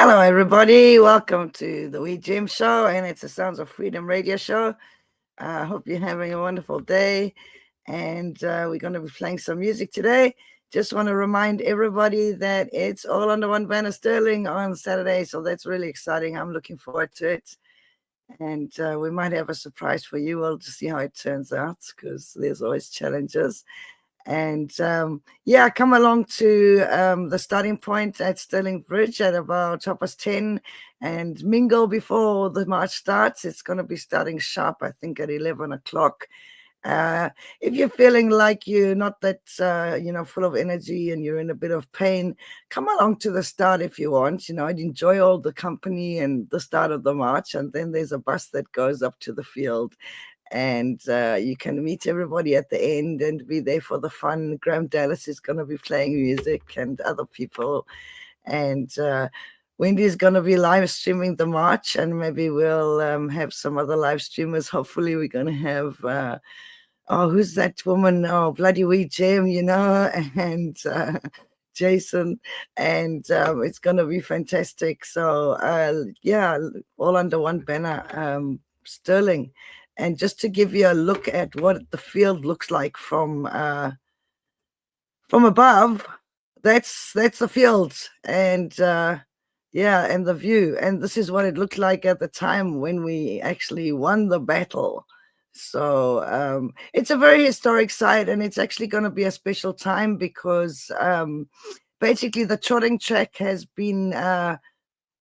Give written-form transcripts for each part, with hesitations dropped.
Hello, everybody. Welcome to the Wee Jem Show, and it's a Sounds of Freedom radio show. I hope you're having a wonderful day, and we're going to be playing some music today. Just want to remind everybody that it's all under one banner sterling on Saturday, so that's really exciting. I'm looking forward to it, and we might have a surprise for you. We'll just see how it turns out because there's always challenges. And come along to the starting point at Stirling Bridge at about 10:30 and mingle before the march starts. It's going to be starting sharp, I think, at 11 o'clock. If you're feeling like you're not that, full of energy and you're in a bit of pain, come along to the start if you want. I'd enjoy all the company and the start of the march. And then there's a bus that goes up to the field. And you can meet everybody at the end and be there for the fun. Graham Dallas is going to be playing music and other people. And Wendy's going to be live streaming the march, and maybe we'll have some other live streamers. Hopefully we're going to have, who's that woman? Oh, bloody Wee Jem, and Jason. And it's going to be fantastic. So, all under one banner, Sterling. And just to give you a look at what the field looks like from above, that's the field, and and the view. And this is what it looked like at the time when we actually won the battle. So it's a very historic site, and it's actually going to be a special time because basically the trotting track has been.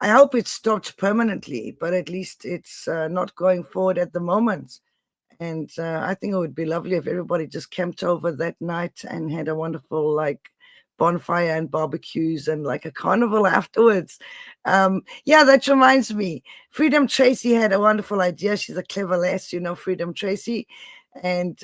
I hope it's stopped permanently, but at least it's not going forward at the moment. And I think it would be lovely if everybody just camped over that night and had a wonderful bonfire and barbecues and a carnival afterwards. That reminds me. Freedom Tracy had a wonderful idea. She's a clever lass, Freedom Tracy. And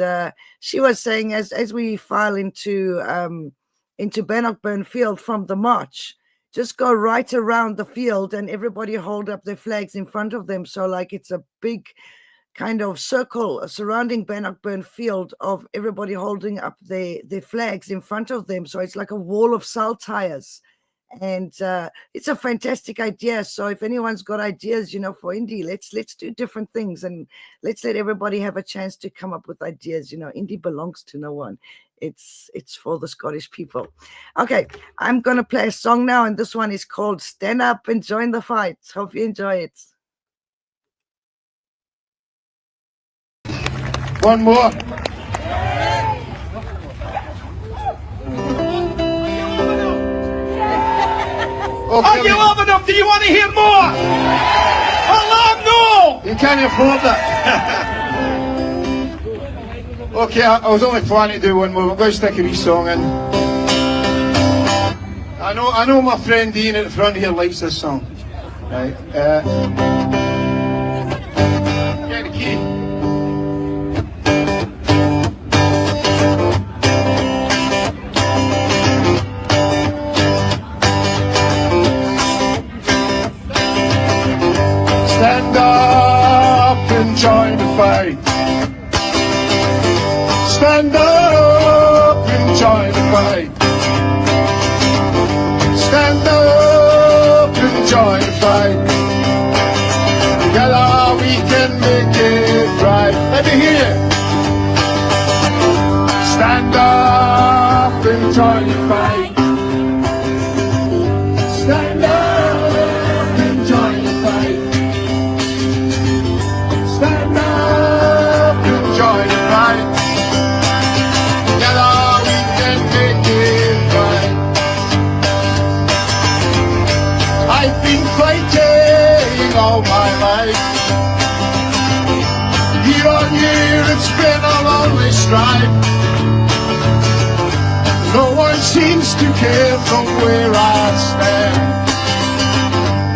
she was saying as we file into Bannockburn Field from the march, just go right around the field and everybody hold up their flags in front of them. So it's a big kind of circle surrounding Bannockburn Field of everybody holding up their flags in front of them. So it's like a wall of saltires. And it's a fantastic idea. So if anyone's got ideas, for Indy, let's do different things and let's let everybody have a chance to come up with ideas. Indy belongs to no one. It's for the Scottish people. Okay, I'm going to play a song now, and this one is called Stand Up and Join the Fight. Hope you enjoy it. One more. Are you old enough? Do you want to hear more? How long? No! You can't afford that. Okay, I was only planning to do one more. I'm going to stick a wee song in. I know my friend Ian at the front here likes this song. Right. Get the key. Stand up and join the fight. Stand up and join the fight. Stand up and join the fight. Together we can make it right. Let me hear you. Stand up and join the fight. Stand up and join the fight. Stand up and join the fight. Together we can make it right. I've been fighting all my life. Year on year it's been a lonely strife. No one seems to care from where I stand.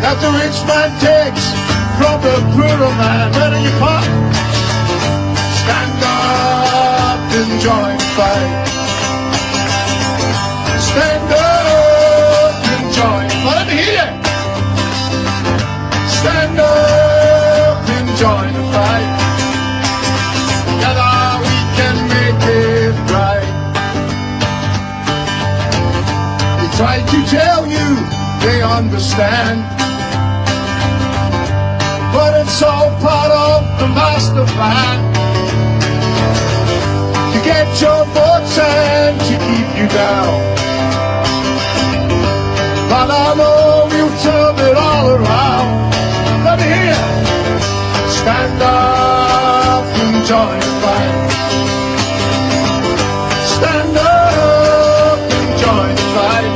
That the rich man takes from the poorer man. Where are you, Pop? Stand up and join the fight. Stand up and join the fight. Let me hear you. Stand up and join the fight. Together we can make it right. They try to tell you they understand. but it's all part of the master plan to get your votes and to keep you down. But I know we'll turn it all around. Let me hear you. Stand up and join the fight. Stand up and join the fight.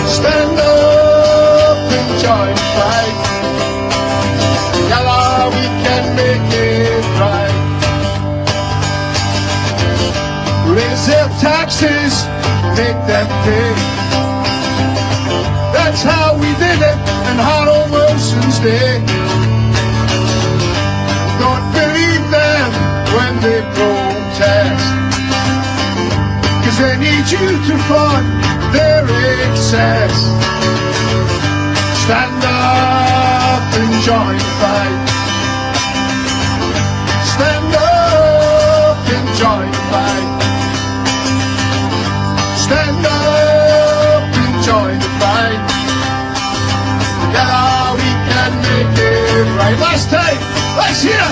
Stand up and join the fight. Together we can make it right. Raise their taxes, make them pay. That's how we did it in Harold Wilson's day. Don't believe them when they protest, 'cause they need you to fund their excess. Stand up and join the fight. Stand up and join the fight. Stand up and join the fight. Together we can make it right. Last time, let's hear.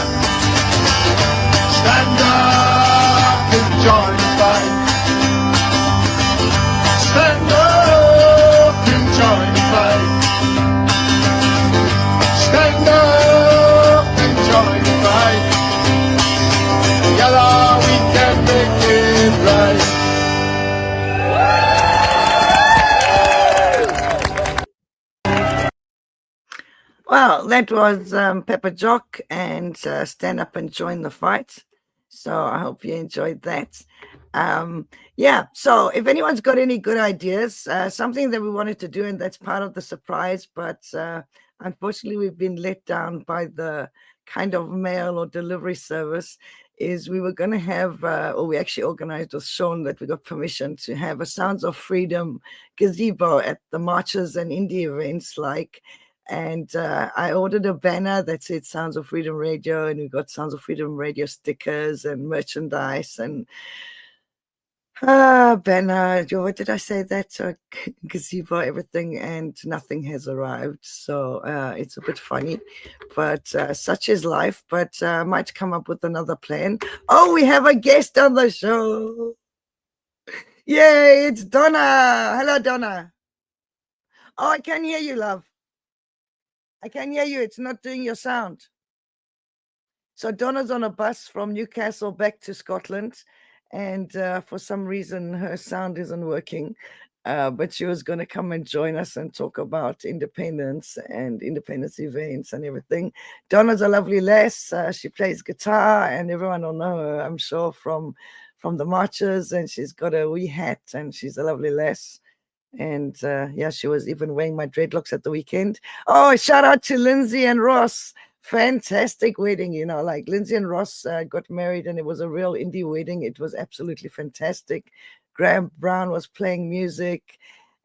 Stand up and join the fight. Stand up and join the fight. Stand up and join the fight. Together we can make it right. Well, that was Pepper Jock and Stand Up and Join the Fight. So I hope you enjoyed that. Yeah, so if anyone's got any good ideas, something that we wanted to do, and that's part of the surprise, but unfortunately we've been let down by the kind of mail or delivery service, is we were going to have, or we actually organized with Sean that we got permission to have a Sounds of Freedom gazebo at the marches and indie events and I ordered a banner that said Sounds of Freedom Radio, and we got Sounds of Freedom Radio stickers and merchandise and banner. What did I say? That gazebo, everything, and nothing has arrived. So it's a bit funny, but such is life. But I might come up with another plan. Oh, we have a guest on the show. Yay, it's Donna. Hello, Donna. Oh, I can hear you, love. I can hear you. It's not doing your sound. So Donna's on a bus from Newcastle back to Scotland, and for some reason her sound isn't working. But she was going to come and join us and talk about independence and independence events and everything. Donna's a lovely lass. She plays guitar, and everyone will know her, I'm sure, from the marches. And she's got a wee hat, and she's a lovely lass. And yeah, she was even wearing my dreadlocks at the weekend. Oh, shout out to Lindsay and Ross. Fantastic wedding, like Lindsay and Ross got married, and it was a real indie wedding. It was absolutely fantastic. Graham Brown was playing music,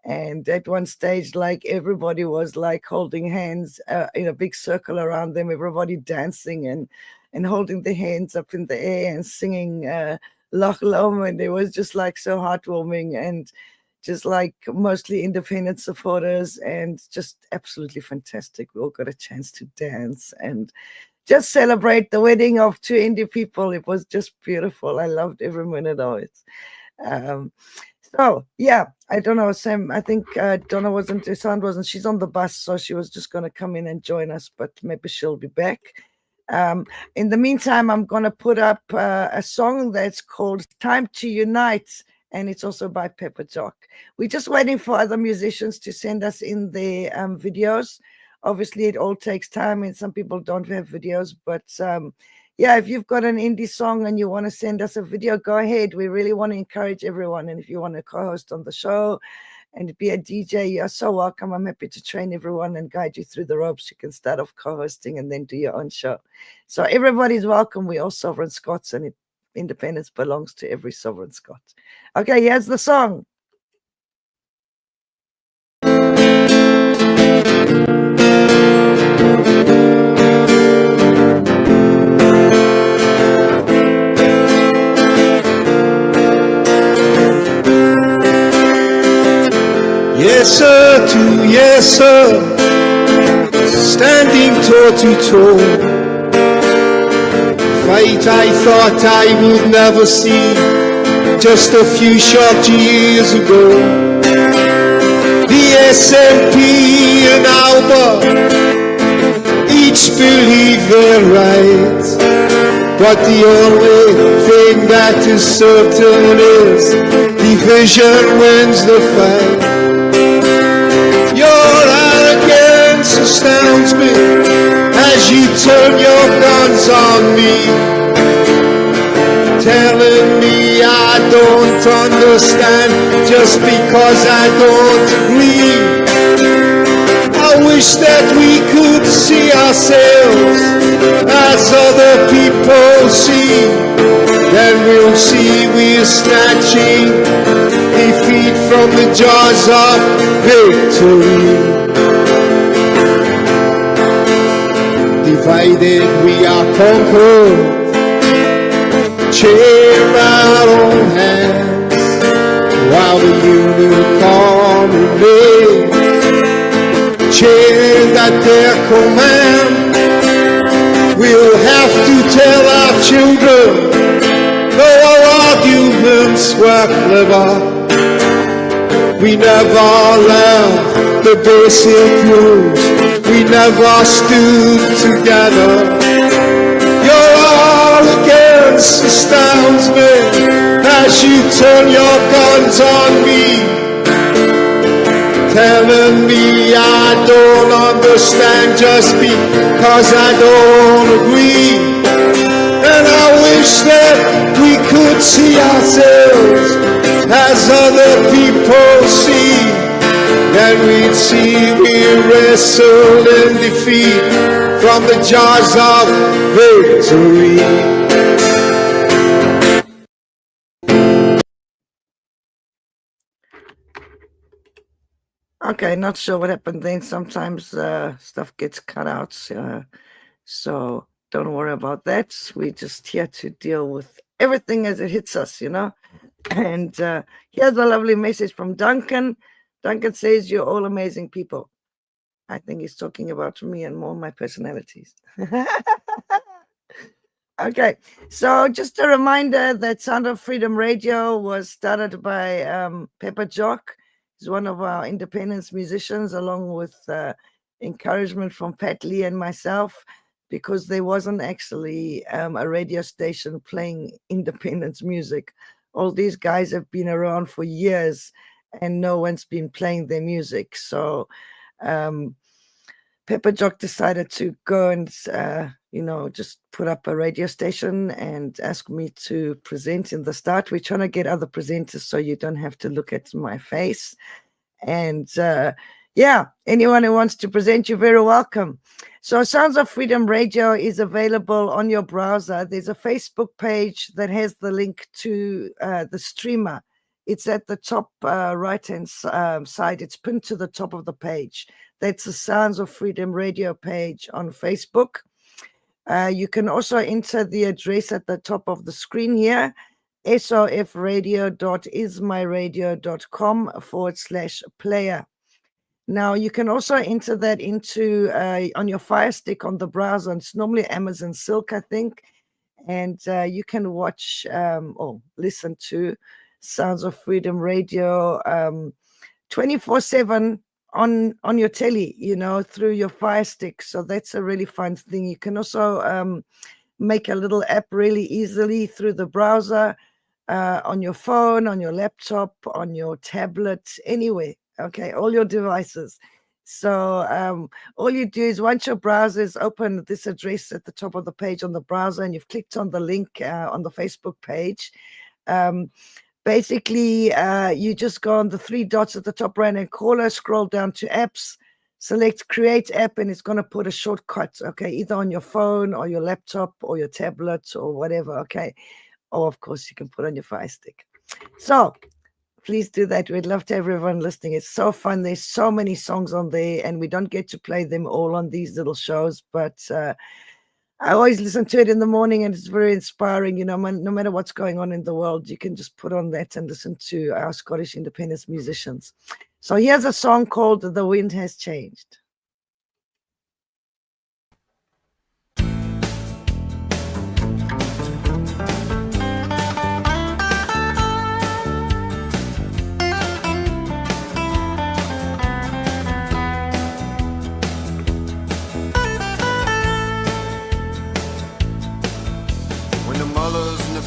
and at one stage, like, everybody was like holding hands in a big circle around them, everybody dancing and holding their hands up in the air and singing Loch Lomond. It was just like so heartwarming, and just like mostly independent supporters, and just absolutely fantastic. We all got a chance to dance and just celebrate the wedding of two indie people. It was just beautiful. I loved every minute of it. So yeah, I don't know, Sam, I think Donna wasn't, her sound wasn't, she's on the bus, so she was just going to come in and join us, but maybe she'll be back. In the meantime, I'm going to put up a song that's called Time to Unite, and it's also by Pepper Jock. We're just waiting for other musicians to send us in their videos. Obviously, it all takes time, and some people don't have videos. But yeah, if you've got an indie song and you want to send us a video, go ahead. We really want to encourage everyone. And if you want to co-host on the show and be a DJ, you're so welcome. I'm happy to train everyone and guide you through the ropes. You can start off co-hosting and then do your own show. So everybody's welcome. We're all sovereign Scots, and independence belongs to every sovereign Scot. Okay, here's the song. Yes, sir, to yes, sir. standing toe to toe. Fight I thought I would never see, just a few short years ago. The SNP and Alba each believe they're right, but the only thing that is certain is division wins the fight. Your arrogance astounds me as you turn your guns on me, telling me I don't understand just because I don't agree. I wish that we could see ourselves as other people see. Then we'll see we're snatching defeat from the jaws of victory. Divided we are conquered, chained by our own hands, while the unicorn remains chained at their command. We'll have to tell our children, though our arguments were clever, we never learned the basic rules, we never stood together. Your arrogance astounds me as you turn your guns on me, telling me I don't understand just because I don't agree. And I wish that we could see ourselves as other people see. Then we'd see we wrestle in defeat from the jaws of victory. Okay, not sure what happened then. Sometimes stuff gets cut out, so don't worry about that. We're just here to deal with everything as it hits us, And here's a lovely message from Duncan. Duncan says, "You're all amazing people." I think he's talking about me and more my personalities. Okay, so just a reminder that Sound of Freedom Radio was started by Pepper Jock. He's one of our independence musicians, along with encouragement from Pat Lee and myself, because there wasn't actually a radio station playing independence music. All these guys have been around for years and no one's been playing their music. So Pepper Jock decided to go and, just put up a radio station and ask me to present in the start. We're trying to get other presenters so you don't have to look at my face. And anyone who wants to present, you're very welcome. So Sounds of Freedom Radio is available on your browser. There's a Facebook page that has the link to the streamer. It's at the top right-hand side. It's pinned to the top of the page. That's the Sounds of Freedom Radio page on Facebook. You can also enter the address at the top of the screen here, sofradio.ismyradio.com/player. Now, you can also enter that into on your Fire Stick on the browser. It's normally Amazon Silk, I think. And you can watch or listen to Sounds of Freedom Radio 24/7 on your telly, through your Fire Stick. So that's a really fun thing. You can also make a little app really easily through the browser, on your phone, on your laptop, on your tablet, anywhere. Okay, all your devices. So all you do is once your browser is open, this address at the top of the page on the browser, and you've clicked on the link on the Facebook page, basically, you just go on the three dots at the top right-hand corner, scroll down to apps, select create app, and it's going to put a shortcut, okay, either on your phone or your laptop or your tablet or whatever, okay? Or, of course, you can put on your Fire Stick. So please do that. We'd love to have everyone listening. It's so fun. There's so many songs on there, and we don't get to play them all on these little shows, but I always listen to it in the morning, and it's very inspiring. No matter what's going on in the world, you can just put on that and listen to our Scottish independence musicians. So here's a song called The Wind Has Changed.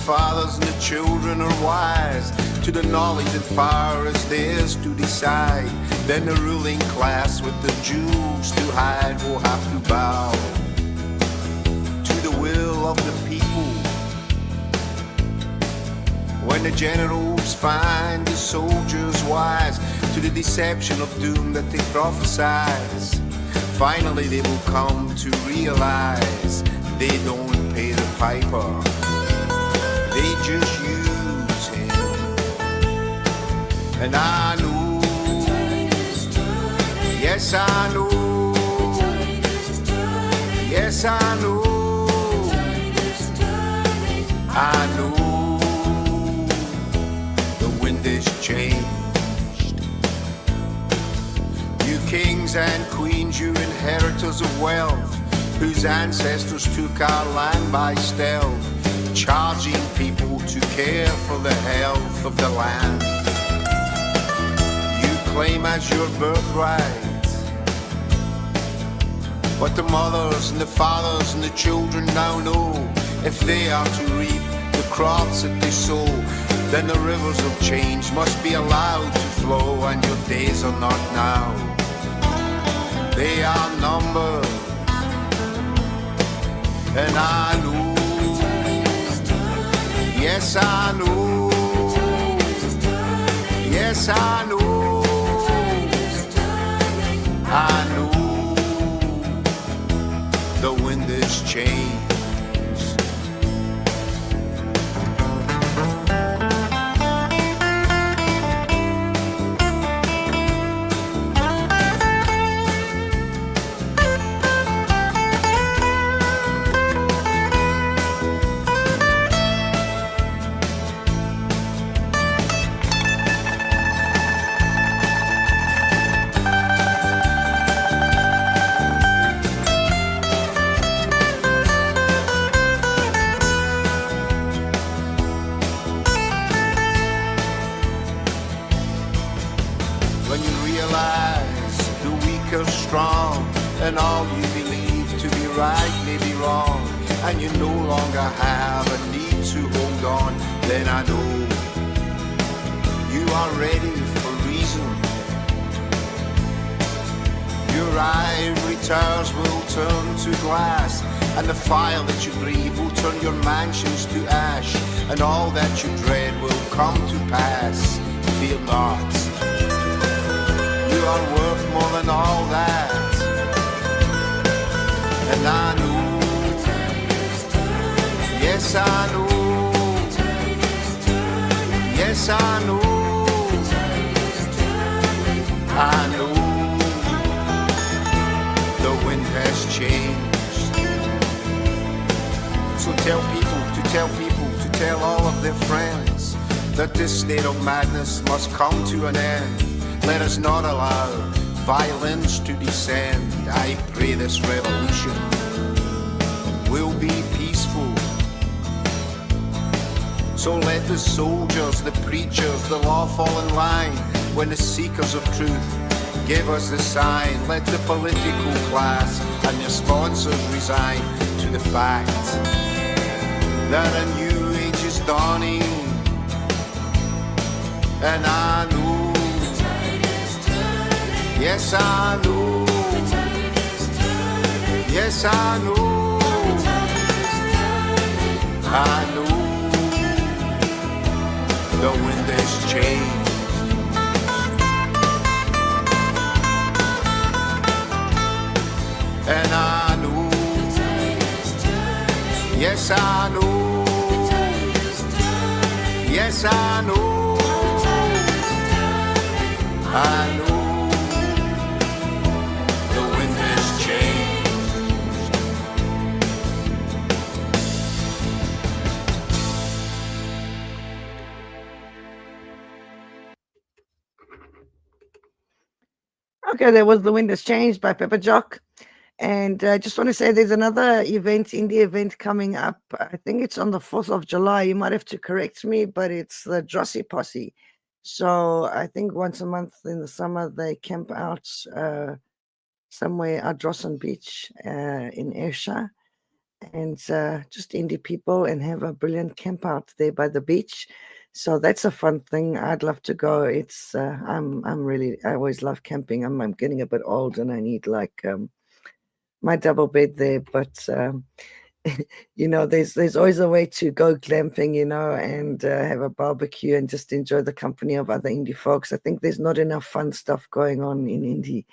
fathers and the children are wise to the knowledge that power is theirs to decide. Then the ruling class with the jewels to hide will have to bow to the will of the people. When the generals find the soldiers wise to the deception of doom that they prophesize, finally they will come to realize they don't pay the piper, they just use him. And I know, yes I know, yes I know, I know. Is changed. You kings and queens, you inheritors of wealth, whose ancestors took our land by stealth, charging people to care for the health of the land. You claim as your birthright, but the mothers and the fathers and the children now know if they are to reap the crops that they sow, then the rivers of change must be allowed to flow, and your days are not now, they are numbered. And I know, yes I know, yes I know, I know, the wind is changed. And all you believe to be right may be wrong, and you no longer have a need to hold on, then I know you are ready for reason. Your ivory towers will turn to glass, and the fire that you breathe will turn your mansions to ash, and all that you dread will come to pass. Fear not, you are worth more than all that. And I know, yes I know, yes I know, I know, the wind has changed. So tell people, to tell all of their friends that this state of madness must come to an end. Let us not allow violence to descend. I pray this revolution will be peaceful. So let the soldiers, the preachers, the law fall in line. When the seekers of truth give us the sign, let the political class and their sponsors resign to the fact that a new age is dawning. And I know, yes I know, yes I know, I know, the wind has changed. And I know, yes I know, yes I know, I know. Okay, there was The Wind Has Changed by Pepper Jock. And I just want to say there's another event, indie event coming up. I think it's on the 4th of July. You might have to correct me, but it's the Drossie Posse. So I think once a month in the summer, they camp out somewhere at Drossen Beach in Ayrshire. and just indie people, and have a brilliant camp out there by the beach. So that's a fun thing. I'd love to go. It's I'm really, I always love camping. I'm getting a bit old and I need like my double bed there, but there's always a way to go glamping, and have a barbecue and just enjoy the company of other indie folks. I think there's not enough fun stuff going on in indie,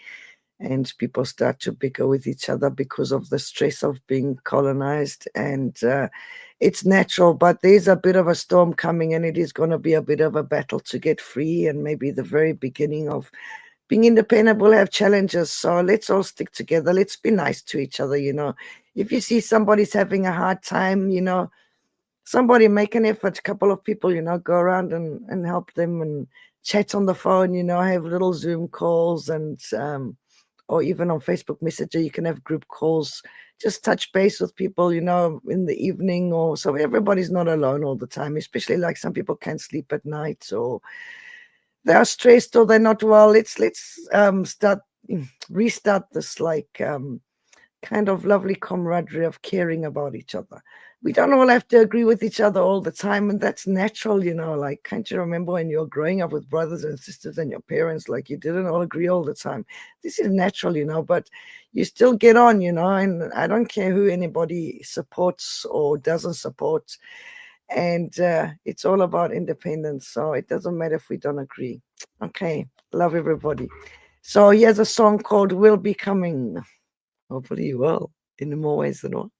and people start to bicker with each other because of the stress of being colonized, and it's natural, but there's a bit of a storm coming, and it is going to be a bit of a battle to get free, and maybe the very beginning of being independent will have challenges. So let's all stick together. Let's be nice to each other. If you see somebody's having a hard time, somebody make an effort. A couple of people, go around and help them and chat on the phone, have little Zoom calls, and or even on Facebook Messenger, you can have group calls. Just touch base with people, in the evening, or so everybody's not alone all the time, especially like some people can't sleep at night, or they are stressed, or they're not well. Let's restart this kind of lovely camaraderie of caring about each other. We don't all have to agree with each other all the time, and that's natural, like, can't you remember when you were growing up with brothers and sisters and your parents, like, you didn't all agree all the time? This is natural, but you still get on, and I don't care who anybody supports or doesn't support. And it's all about independence, so it doesn't matter if we don't agree. Okay, love everybody. So here's a song called Will Be Coming. Hopefully you will, in more ways than one.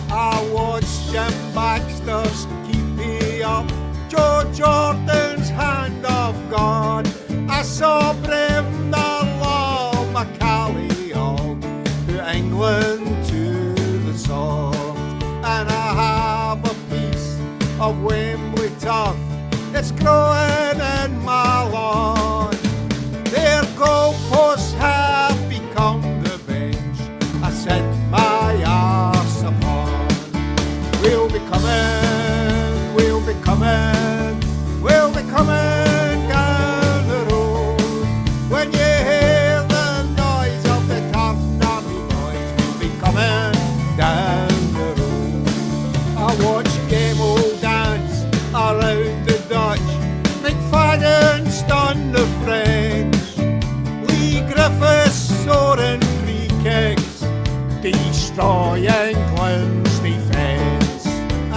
I watched Jim Baxter's Keep Up, Joe Jordan's Hand of God. I saw Brenda Law Macaulay Hogg, to England to the soft. And I have a piece of Wembley turf, it's growing in my lawn. Their goalposts have become the bench I set my arse upon. We'll be coming, we'll be coming, we'll be coming down the road. When you hear the noise of the Tartan Army boys, we'll be coming down the road. I watch Gamo dance around the Dutch, McFadden stun the French, Lee Griffiths soaring free kicks, destroying England's defence.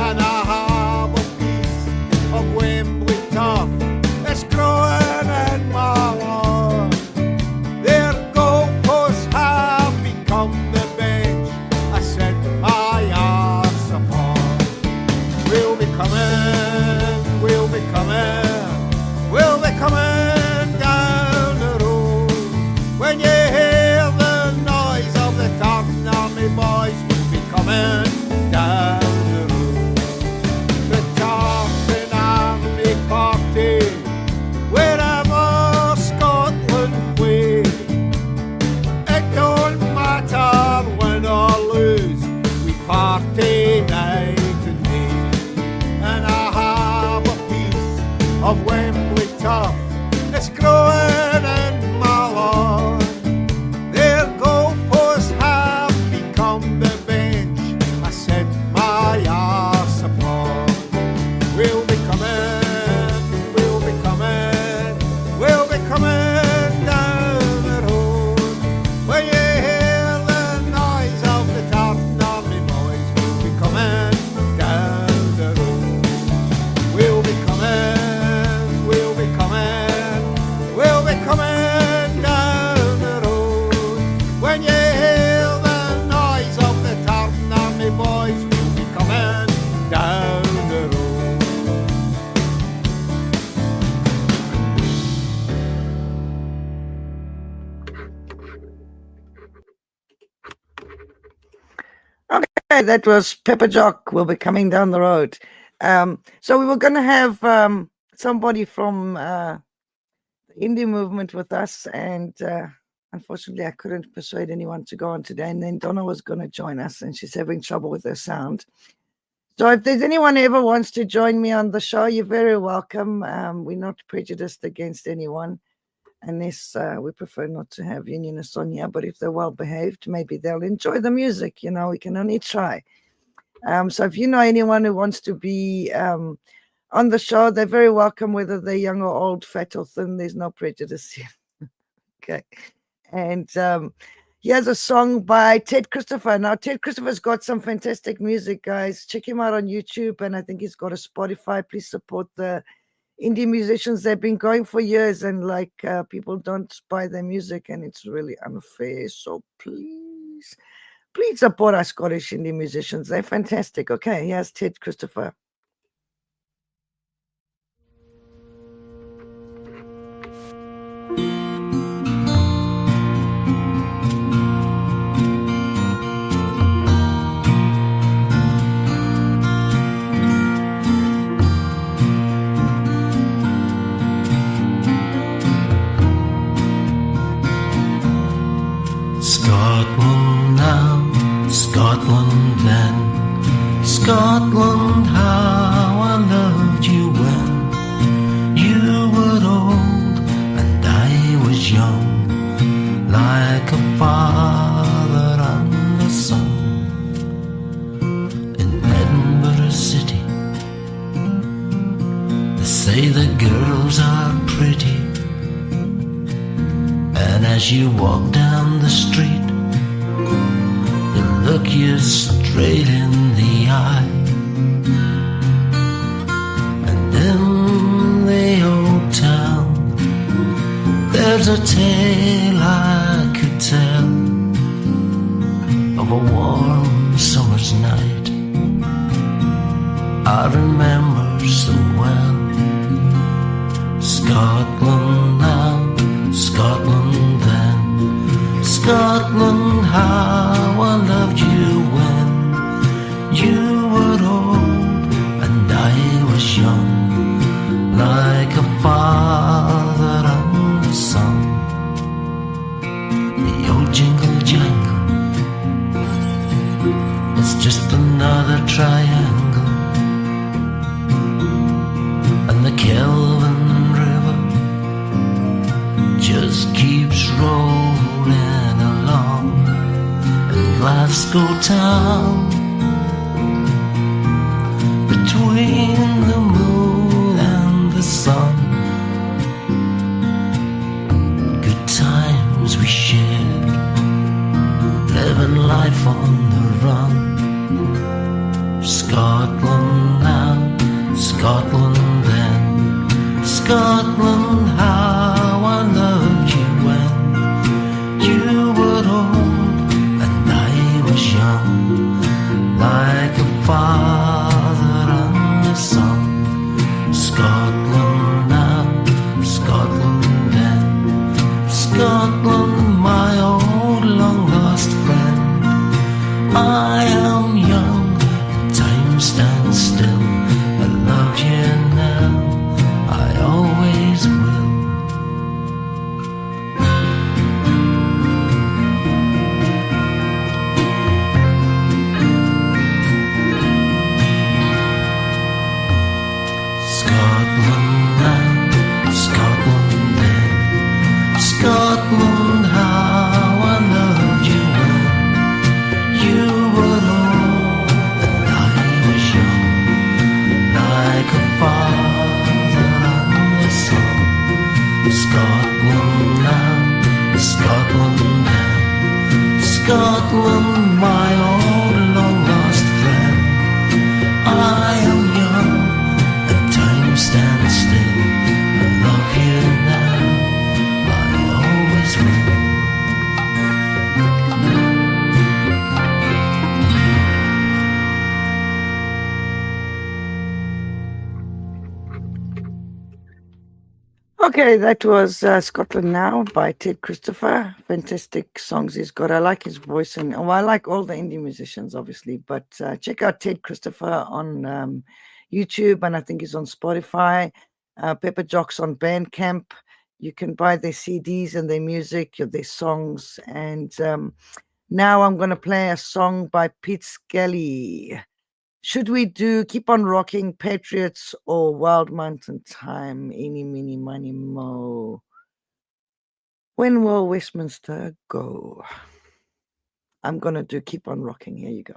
And I have a piece of Wembley turf, it's growing in my lawn. Their goalposts have become the bench I set my arse upon. We'll be coming, we'll be coming, we'll be coming down the road. When you hear the noise of the Tartan Army boys, we'll be coming down the road. The Tartan Army party, wherever Scotland play. It don't matter win or lose, we party night and day. And I have a piece of Wembley turf, it's growing in my lawn. Their goalposts have become the bench I set my arse upon. We'll be coming, we'll be coming, we'll be coming down the road. When you hear the noise of the Tartan Army boys, we'll be coming down the road. We'll be coming, we'll be coming, we'll be coming down the road. When you hear the noise of the Tartan Army boys, we'll be coming down the road. Okay, that was Pepper Jock will be coming down the road. So we were going to have somebody from the indie movement with us, and unfortunately I couldn't persuade anyone to go on today. And then Donna was going to join us, and she's having trouble with her sound. So if there's anyone who ever wants to join me on the show, you're very welcome. We're not prejudiced against anyone, unless we prefer not to have unionists on here. But if they're well behaved, maybe they'll enjoy the music. You know, we can only try. So if you know anyone who wants to be on the show, they're very welcome, whether they're young or old, fat or thin. There's no prejudice here. Okay. And here's a song by Ted Christopher. Now, Ted Christopher's got some fantastic music, guys. Check him out on YouTube, and I think he's got a Spotify. Please support the indie musicians. They've been going for years, and like people don't buy their music, and it's really unfair. So please support our Scottish indie musicians. They're fantastic. Okay, here's Ted Christopher. Scotland now, Scotland then, Scotland, how I loved you when you were old and I was young, like a father and a son. In Edinburgh City, they say the girls are pretty, and as you walk down the street, they look you straight in the eye. And in the old town, there's a tale I could tell of a warm summer's night I remember so well. Scotland now, Scotland then, Scotland, how I loved you when you were old and I was young, like a father and a son. The old jingle jangle, it's just another triangle, and the Kelvin just keeps rolling along. In Glasgow town, between the moon and the sun, good times we shared, living life on the run. Scotland now, Scotland then, Scotland, how I loved you when you were old and I was young, like a father and a son. Scotland now, Scotland then, Scotland, my old long lost friend. I am young and time stands still. I love you now, I always will. Scotland now, Scotland then, Scotland, how I loved you when you were old and I was young, like a father and a son. Scotland now, Scotland then, Scotland, my old long lost friend. I am young and time stands still. I love you now, I always will. Okay, that was Scotland Now by Ted Christopher. Fantastic songs he's got. I like his voice, and well, I like all the indie musicians, obviously. But check out Ted Christopher on YouTube, and I think he's on Spotify. Pepper Jocks on Bandcamp. You can buy their CDs and their music, their songs. And now I'm going to play a song by Pete Skelly. Should we do Keep on Rocking, Patriots, or Wild Mountain Time? Eeny, meeny, miny, mo. When will Westminster go? I'm going to do Keep on Rocking. Here you go.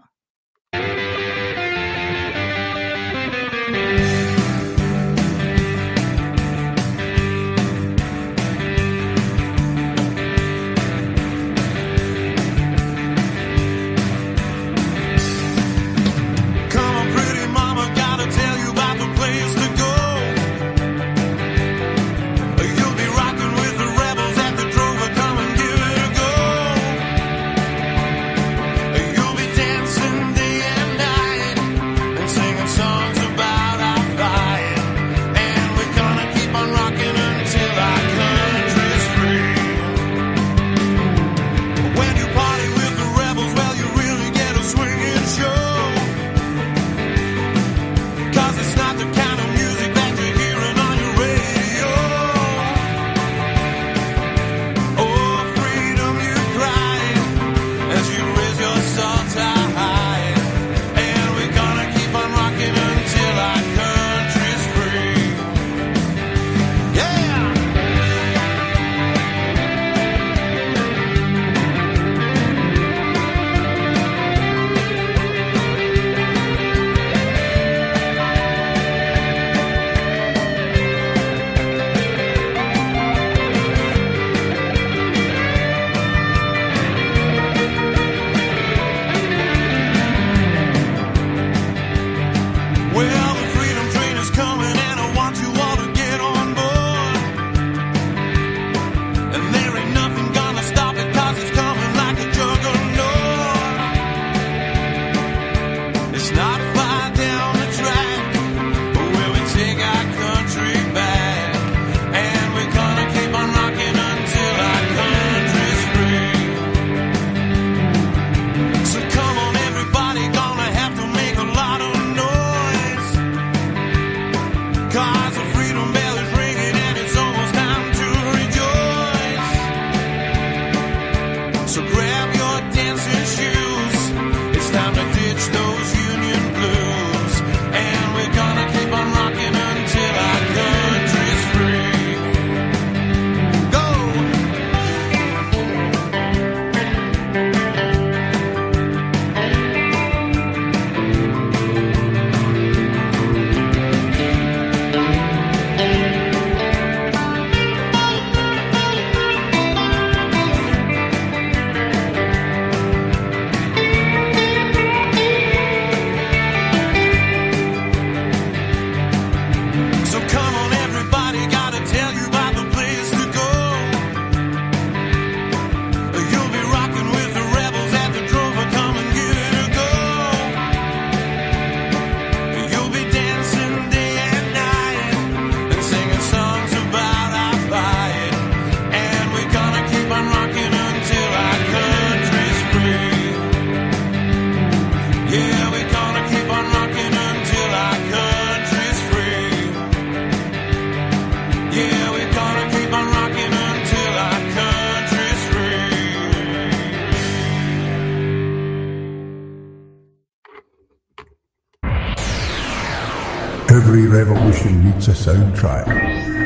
Every revolution needs a soundtrack.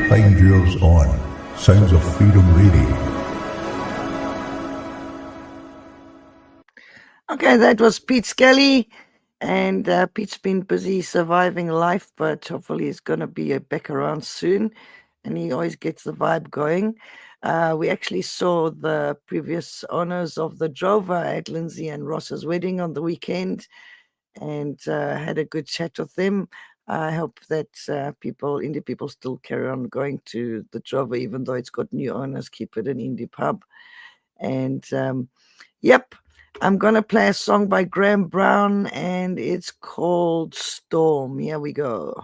Find yours on Sounds of Freedom Radio. Okay, that was Pete Skelly. And Pete's been busy surviving life, but hopefully he's going to be back around soon. And he always gets the vibe going. We actually saw the previous owners of the Drover at Lindsay and Ross's wedding on the weekend and had a good chat with them. I hope that indie people still carry on going to the Drover, even though it's got new owners, keep it an indie pub. And yep, I'm going to play a song by Graham Brown, and it's called Storm. Here we go.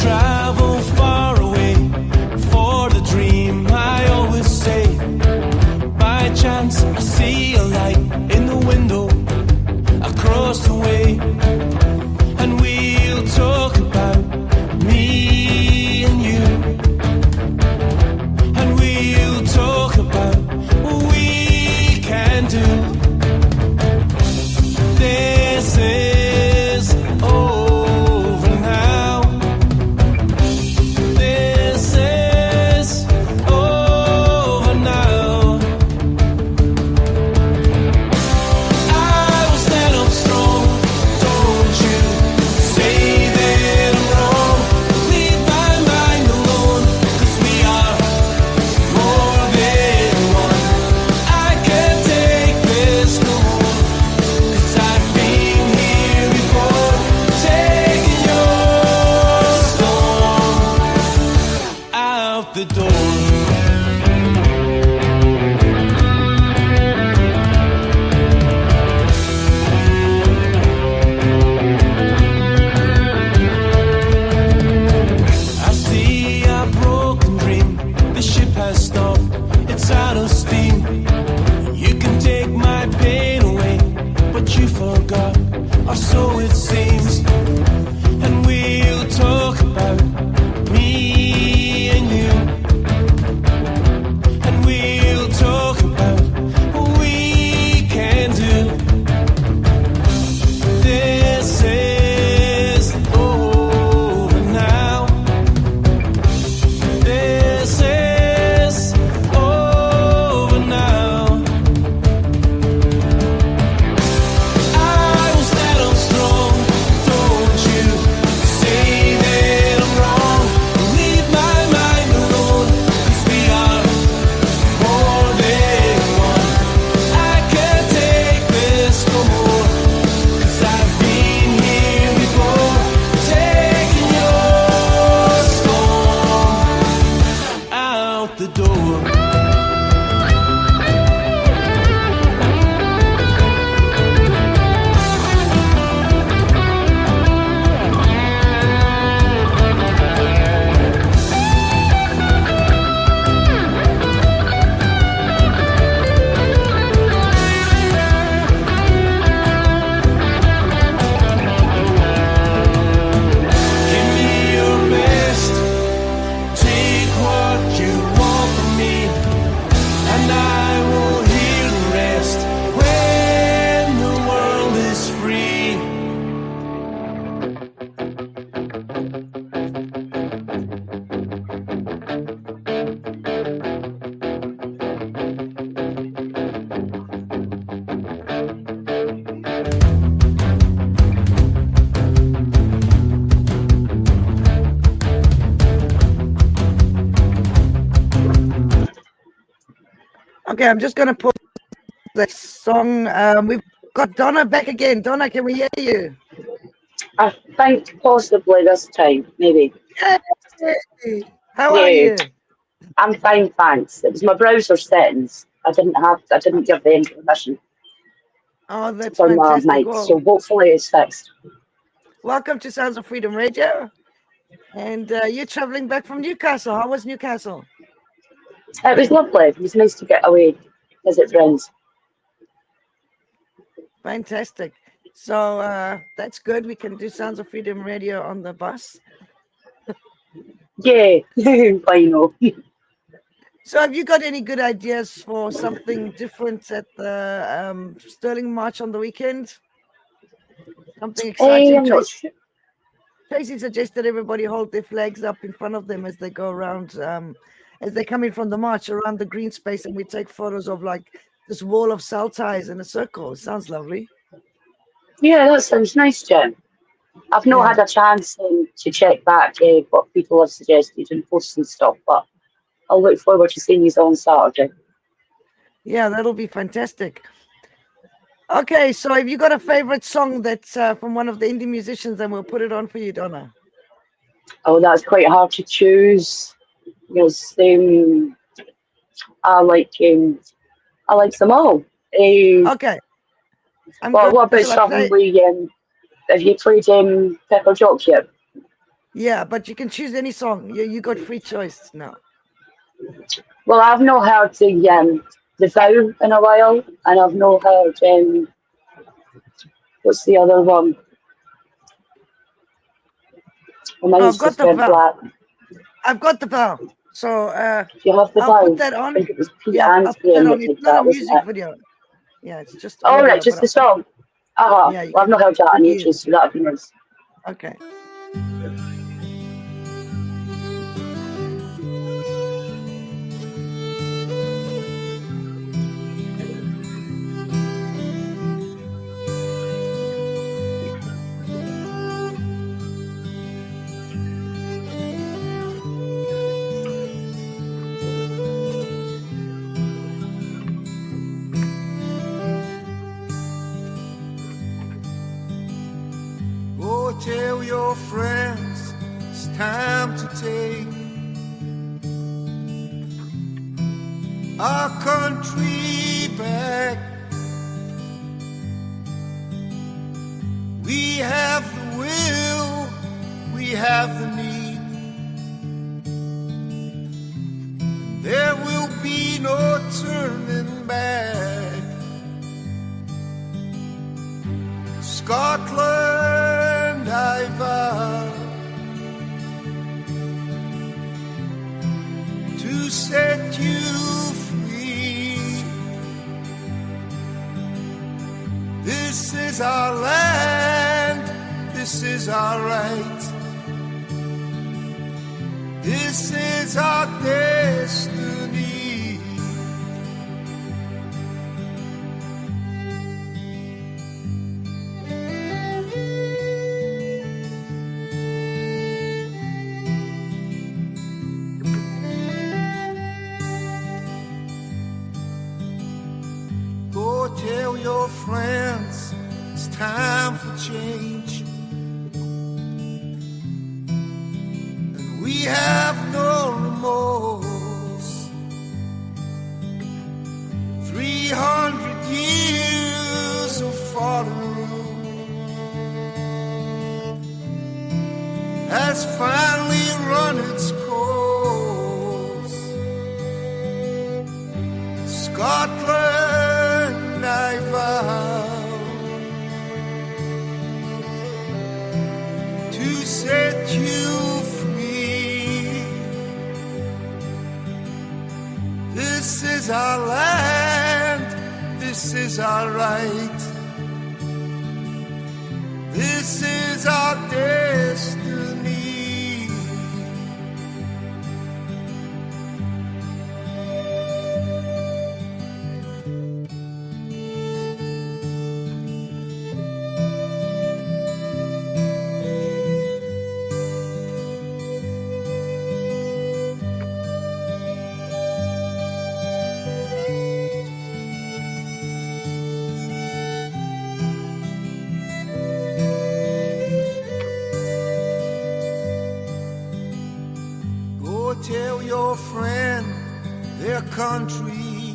Travel far away has stopped, it's out of steam. You can take my pain away, but you forgot, or so it seems. And we'll talk about me and you, and we'll talk about what we can do. This is over now. This is over now. I will stand up strong. Don't you say that I'm wrong. Leave my mind alone, 'cause we are more than one. I can't take this no more, 'cause I've been here before, taking your storm out the door. Give me your best, take what you want from me, and I will hear the rest when the world is free. Okay, I'm just going to put that song. We've got Donna back again. Donna, can we hear you? I think possibly this time, maybe. Hey, how are Yeah, you? I'm fine, thanks. It was my browser settings. I didn't give them permission Oh, to that's turn my fantastic. mic, so Well, hopefully it's fixed. welcome to Sounds of Freedom Radio. And you're traveling back from Newcastle. How was Newcastle? It was lovely. It was nice to get away, visit friends. Fantastic. So that's good. We can do Sounds of Freedom Radio on the bus. Yeah, I know. So have you got any good ideas for something different at the Sterling March on the weekend? Something exciting? I'm not sure. Tracy suggested everybody hold their flags up in front of them as they go around, as they come in from the march around the green space, and we take photos of like this wall of cell ties in a circle. It sounds lovely. Yeah, that sounds nice, Jim. I've not Yeah. had a chance to check back what people have suggested and posts and stuff, but I'll look forward to seeing you on Saturday. Yeah, that'll be fantastic. Okay, so have you got a favorite song that's from one of the indie musicians, and we'll put it on for you, Donna? Oh, that's quite hard to choose because I like them all. Okay, I'm Well, going. what about Shall I something play? have you played Pepper Jock yet? Yeah, but you can choose any song. You got free choice now. Well, I've not heard the Vow in a while, and I've not heard what's the other one? My Oh, I've mind's got just the went vow. black. I've got the vow. So Do you have the I'll put Vow? that I on. think it was Pete Yeah, and I'll put that Graham on. that It's did not a that, wasn't music it? video. Yeah, it's just All right, audio, just but the I'll put, song. Uh-huh. yeah, you Well, I've can not heard that in dig in. ages, so that'd be nice. Okay. Oh, tell your friends it's time to take our country back. We have the will, we have the need. There back. Scotland, I vow to set you free. This is our land, this is our right, this is our destiny. Go tell your friends it's time for change, and we have no remorse. 300 years of fallen rule has finally run its course. Scotland, I vow to set you free. This is our land, this is our right, this is our destiny. Go tell your friend their country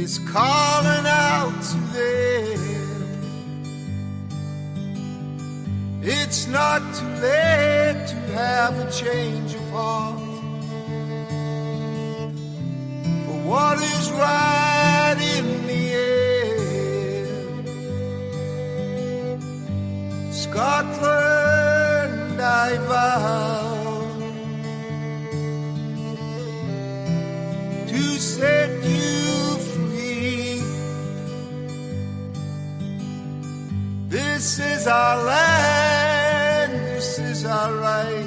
is calling out to them. It's not too late to have a change of heart for what is right in the end. Scotland, I vow to set you free. This is our land, this is our right,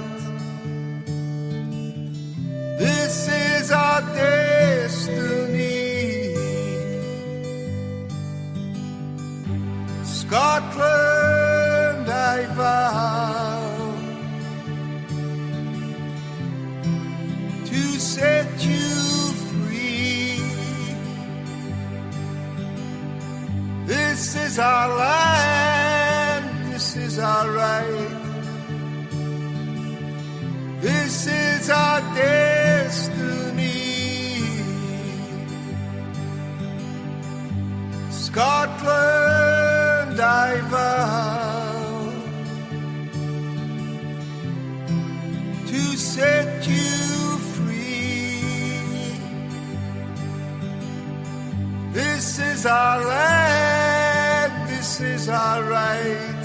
this is our destiny. Scotland, I vow to set you free. This is our land, this is our right, this is our destiny. Scotland, I vow to set you free. This is our land, this is our right,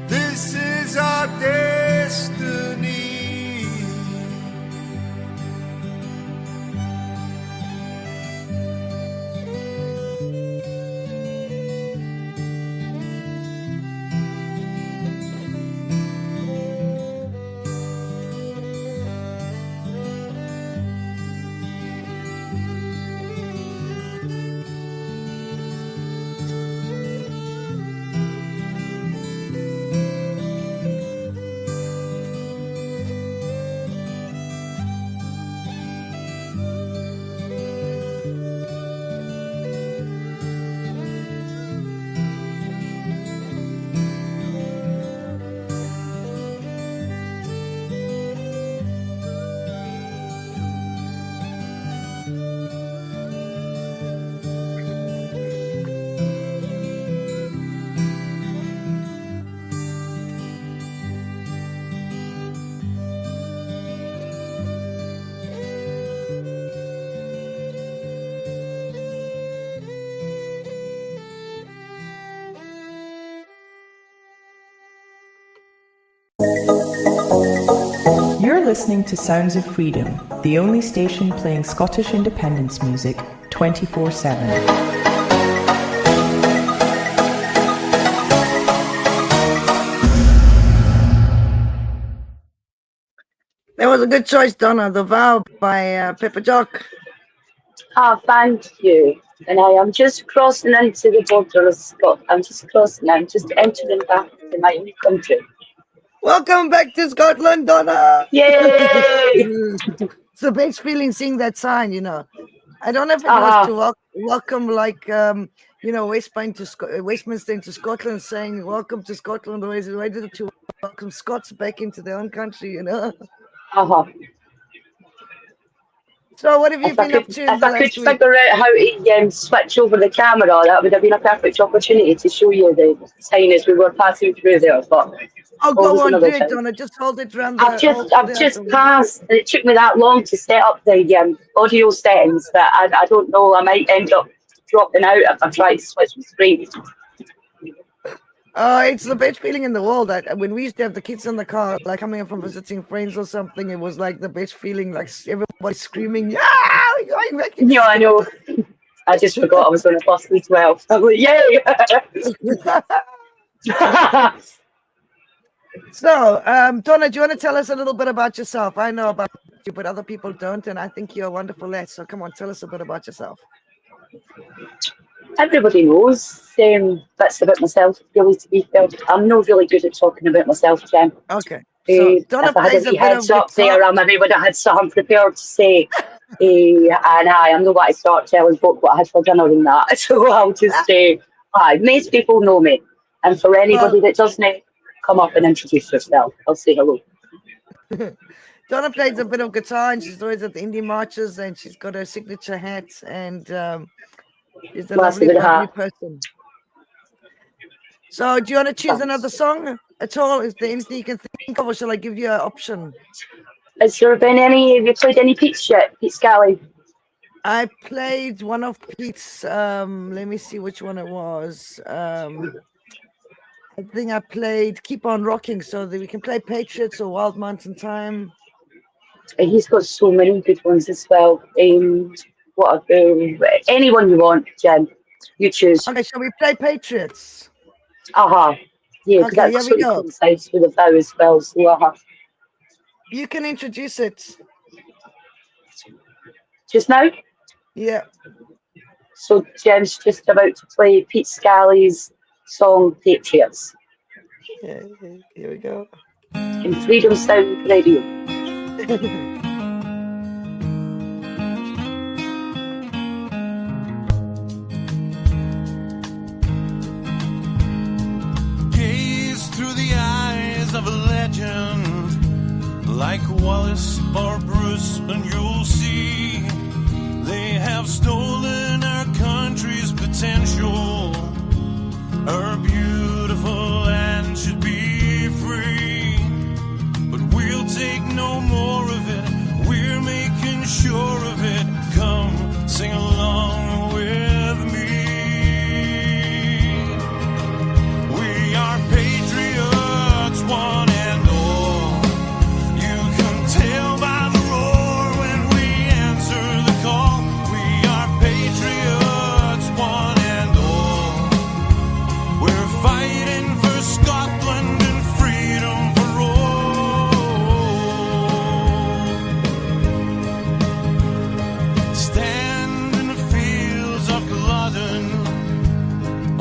this is our destiny. listening to Sounds of Freedom, the only station playing Scottish independence music 24/7. That was a good choice, Donna. The Vow by Pepper Jock. Ah, thank you. And I am just crossing into the border of Scotland. I'm just entering back to my own country. Welcome back to Scotland, Donna. Yay! It's the best feeling seeing that sign, you know. I don't know if it was to welcome, like, Westminster into Scotland, saying welcome to Scotland, or why did it to welcome Scots back into their own country, you know? So what have you been up to? If I could figure out how to switch over the camera, that would have been a perfect opportunity to show you the sign as we were passing through there. But go on, do it, Donna. Just hold it around. I've just passed, and it took me that long to set up the audio settings that I don't know. I might end up dropping out if I try to switch the screen. It's the best feeling in the world. When we used to have the kids in the car, like coming in from visiting friends or something, it was like the best feeling, like everybody screaming, "Yeah, we're going back!" Yeah, I know. I just forgot I was on a bus with 12. I'm like, yay! So, Donna, do you want to tell us a little bit about yourself? I know about you, but other people don't, and I think you're a wonderful lad. So come on, tell us a bit about yourself. Everybody knows bits about myself, really, to be fair. I'm not really good at talking about myself, Jem. Okay. So Donna if I had plays any a bit heads of up guitar. there, I maybe would have had something prepared to say. And I'm not going to start telling folk what I had for dinner and that. So I'll just say, most people know me. And for anybody that doesn't, come up and introduce yourself. I'll say hello. Donna plays a bit of guitar, and she's always at the indie marches, and she's got her signature hat, and she's a lovely person. So do you want to choose another song at all? Is there anything you can think of, or shall I give you an option? Has there been have you played any Pete's yet? Pete Scally? I played one of Pete's, let me see which one it was. I think I played Keep On Rocking, so that we can play Patriots or Wild Mountain Time. He's got so many good ones as well. Anyone you want, Jen, you choose. Okay, shall we play Patriots? Yeah, because okay, that sort of coincides with the vow as well. So you can introduce it. Just now? Yeah. So Jen's just about to play Pete Scally's song Patriots. Yeah, here we go. In Freedom Sound Radio. Gaze through the eyes of a legend like Wallace or Bruce, and you'll see they have stolen our country's potential. Our beautiful land should be free, but we'll take no more of it. We're making sure of it. Come, sing along with me. We are patriots, one and all. You can tell by the roar when we answer the call. We are patriots, one and all. We're fighting for Scotland and freedom for all. Stand in the fields of Culloden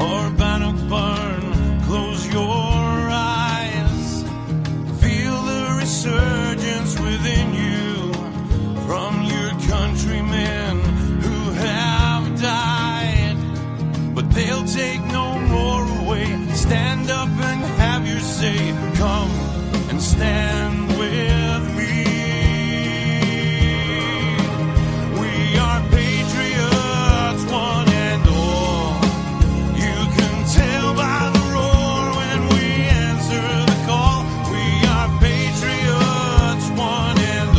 or Bannockburn, close your eyes. Feel the resurgence within you from your countrymen who have died, but they'll take no more away. Stand up and have your say. Come and stand with me. We are patriots, one and all. You can tell by the roar when we answer the call. We are patriots, one and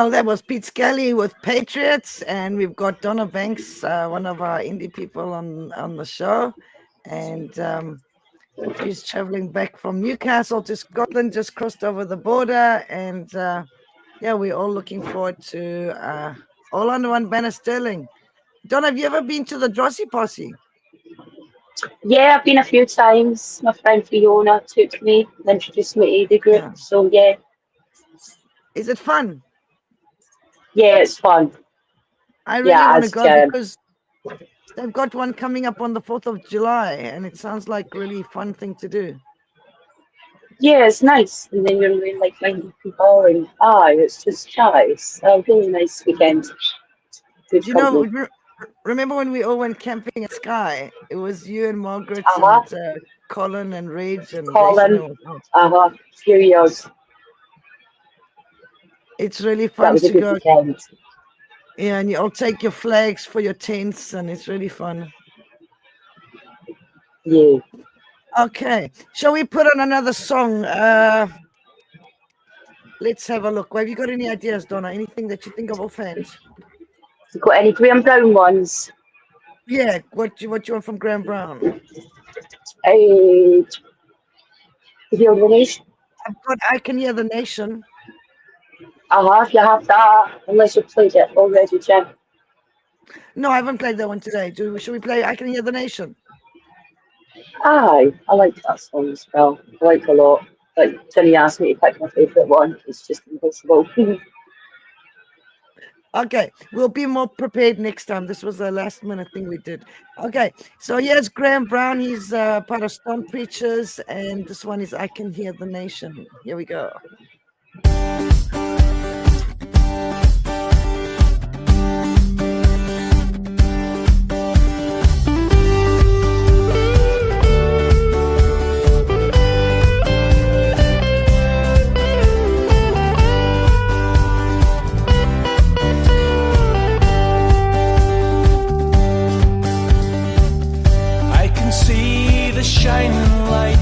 Well, that was Pete Skelly with Patriots, and we've got Donna Banks, one of our indie people on the show, and she's traveling back from Newcastle to Scotland, just crossed over the border, and yeah, we're all looking forward to All Under One Banner Sterling. Donna, have you ever been to the Drosy Posse? Yeah, I've been a few times. My friend Fiona took me and introduced me to the group. Yeah. So yeah, Is it fun? yeah, it's fun. I really Yeah, want to as go because they've got one coming up on the 4th of July, and it sounds like really fun thing to do. yeah, it's nice. And then you're with like minded people, and it's just it's a really nice weekend. Good Do you company. know, remember when we all went camping at Sky? It was you and Margaret Uh-huh. and Colin and Reg and Colin. Jason. and all. Few years. It's really That fun was a to good go. weekend. Yeah, and you all take your flags for your tents, and it's really fun. Yeah. Okay, shall we put on another song? Let's have a look. Have you got any ideas, Donna? Anything that you think of offhand? You got any Graham Brown ones? Yeah, what you want from Graham Brown? The Heal Nation. I've got I Can Hear the Nation. You have that, unless you've played it already, Jem. No, I haven't played that one today. Should we play I Can Hear the Nation? Aye, I like that song as well. I like it a lot. Like, Jenny asked me to pick my favourite one. It's just impossible. Okay, we'll be more prepared next time. This was a last minute thing we did. Okay, so here's Graham Brown. He's part of Storm Preachers, and this one is I Can Hear the Nation. Here we go. Shining light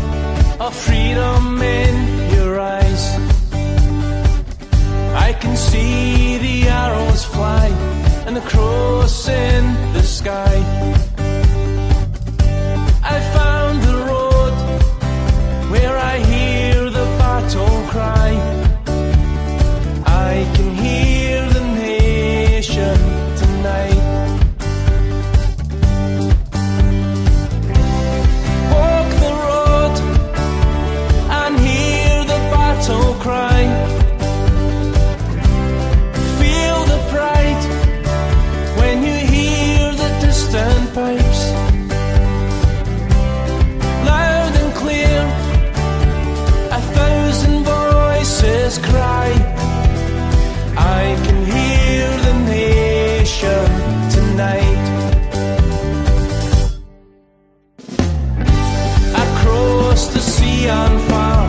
of freedom in your eyes. I can see the arrows fly and the cross in the sky. I found the road where I hear the battle cry. I can hear the nation tonight. Cry. Feel the pride when you hear the distant pipes, loud and clear. 1,000 voices cry. I can hear the nation tonight. Across the sea and far,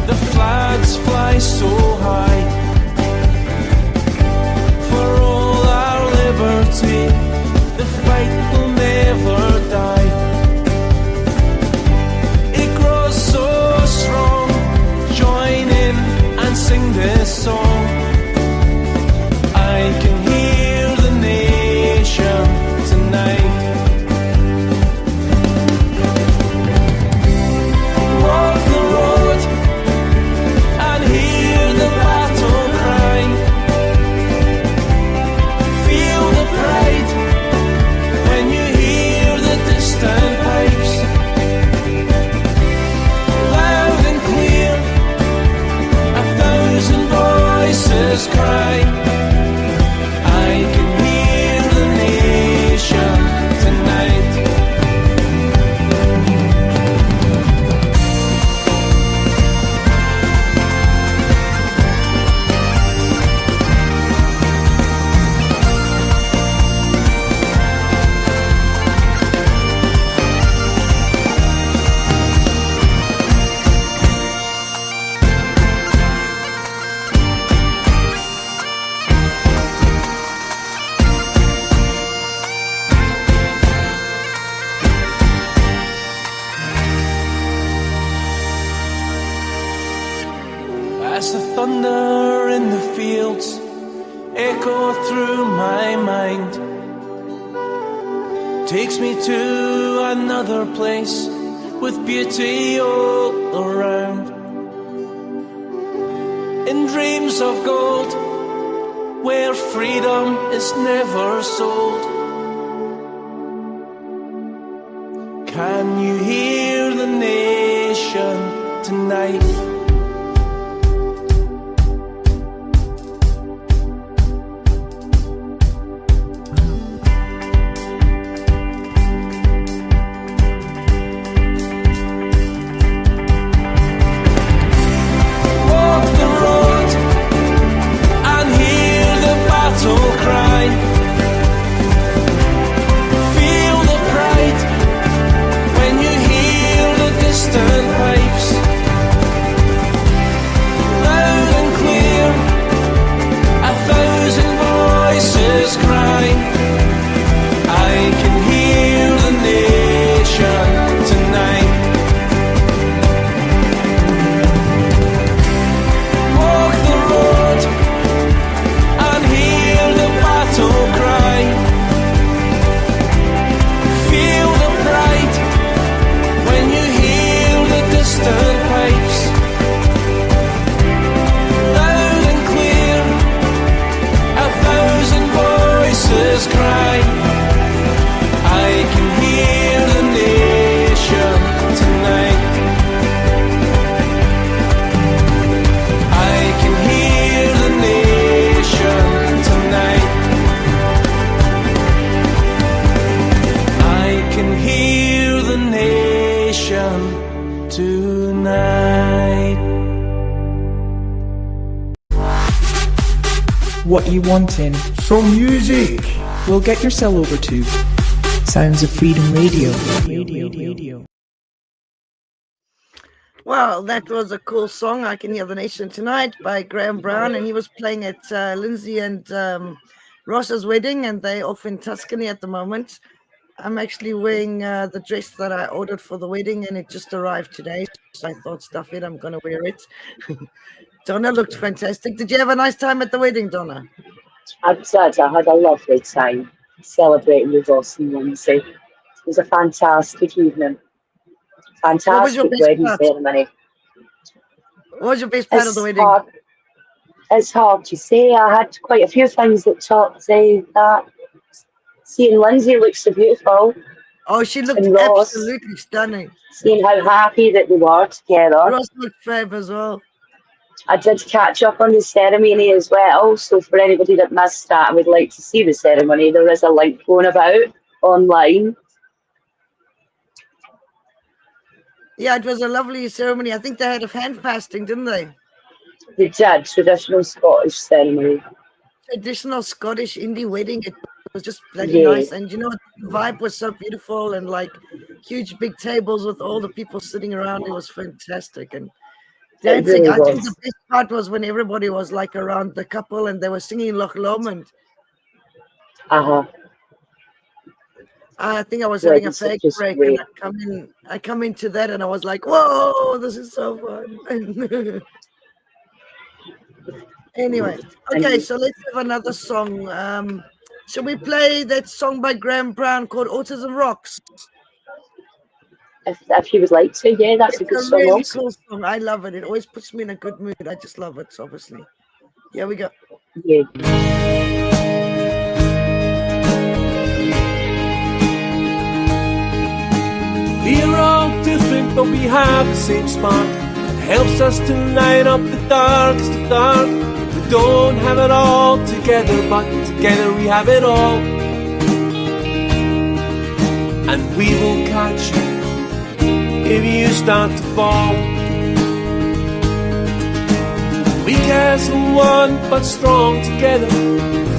the flags fly so high. For all our liberty, the fight will never die. It grows so strong. Join in and sing this song. I can hear the nation tonight. Walk the road and hear the battle cry. Feel the pride echo through my mind, takes me to another place with beauty all around. In dreams of gold, where freedom is never sold. Can you hear the nation tonight? What you wanting? Some music. We'll get your cell over to Sounds of Freedom Radio. Well, that was a cool song, I Can Hear the Nation Tonight, by Graham Brown, and he was playing at Lindsay and Ross's wedding, and they're off in Tuscany at the moment. I'm actually wearing the dress that I ordered for the wedding, and it just arrived today, so I thought, stuff it, I'm going to wear it. Donna looked fantastic. Did you have a nice time at the wedding, Donna? I did. I had a lovely time celebrating with Ross and Lindsay. It was a fantastic evening. Fantastic wedding ceremony. What was your best part of the wedding? It's hard to say. I had quite a few things that topped that. Seeing Lindsay look so beautiful. Oh, she looked absolutely stunning. Seeing how happy that they were together. Ross looked fab as well. I did catch up on the ceremony as well, so for anybody that missed that and would like to see the ceremony, there is a link going about online. Yeah, it was a lovely ceremony. I think they had a hand fasting, didn't they? They did, traditional Scottish ceremony. Traditional Scottish indie wedding. It was just bloody nice. And you know, the vibe was so beautiful, and like huge big tables with all the people sitting around. It was fantastic. And dancing. I think the best part was when everybody was like around the couple and they were singing Loch Lomond. I think I was having a fake break, and I come into that, and I was like, "Whoa, this is so fun!" Anyway, okay, so let's have another song. Should we play that song by Graham Brown called "Autism Rocks"? If he would like to, yeah, that's a good song. Really cool song. I love it. It always puts me in a good mood. I just love it, obviously. Here we go. Yeah. We're all different, but we have the same spark that helps us to light up the darkest of dark. We don't have it all together, but together we have it all. And we will catch you if you start to fall. Weak as one, but strong together,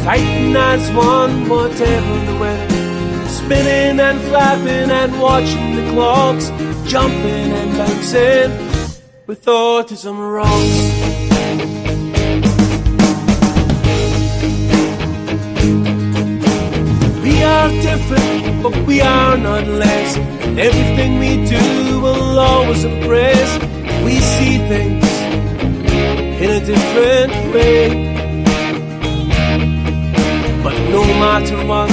fighting as one, whatever the weather. Spinning and flapping and watching the clocks, jumping and bouncing with autism rocks. We are different, but we are not less. And everything we do will always impress. We see things in a different way. matter what,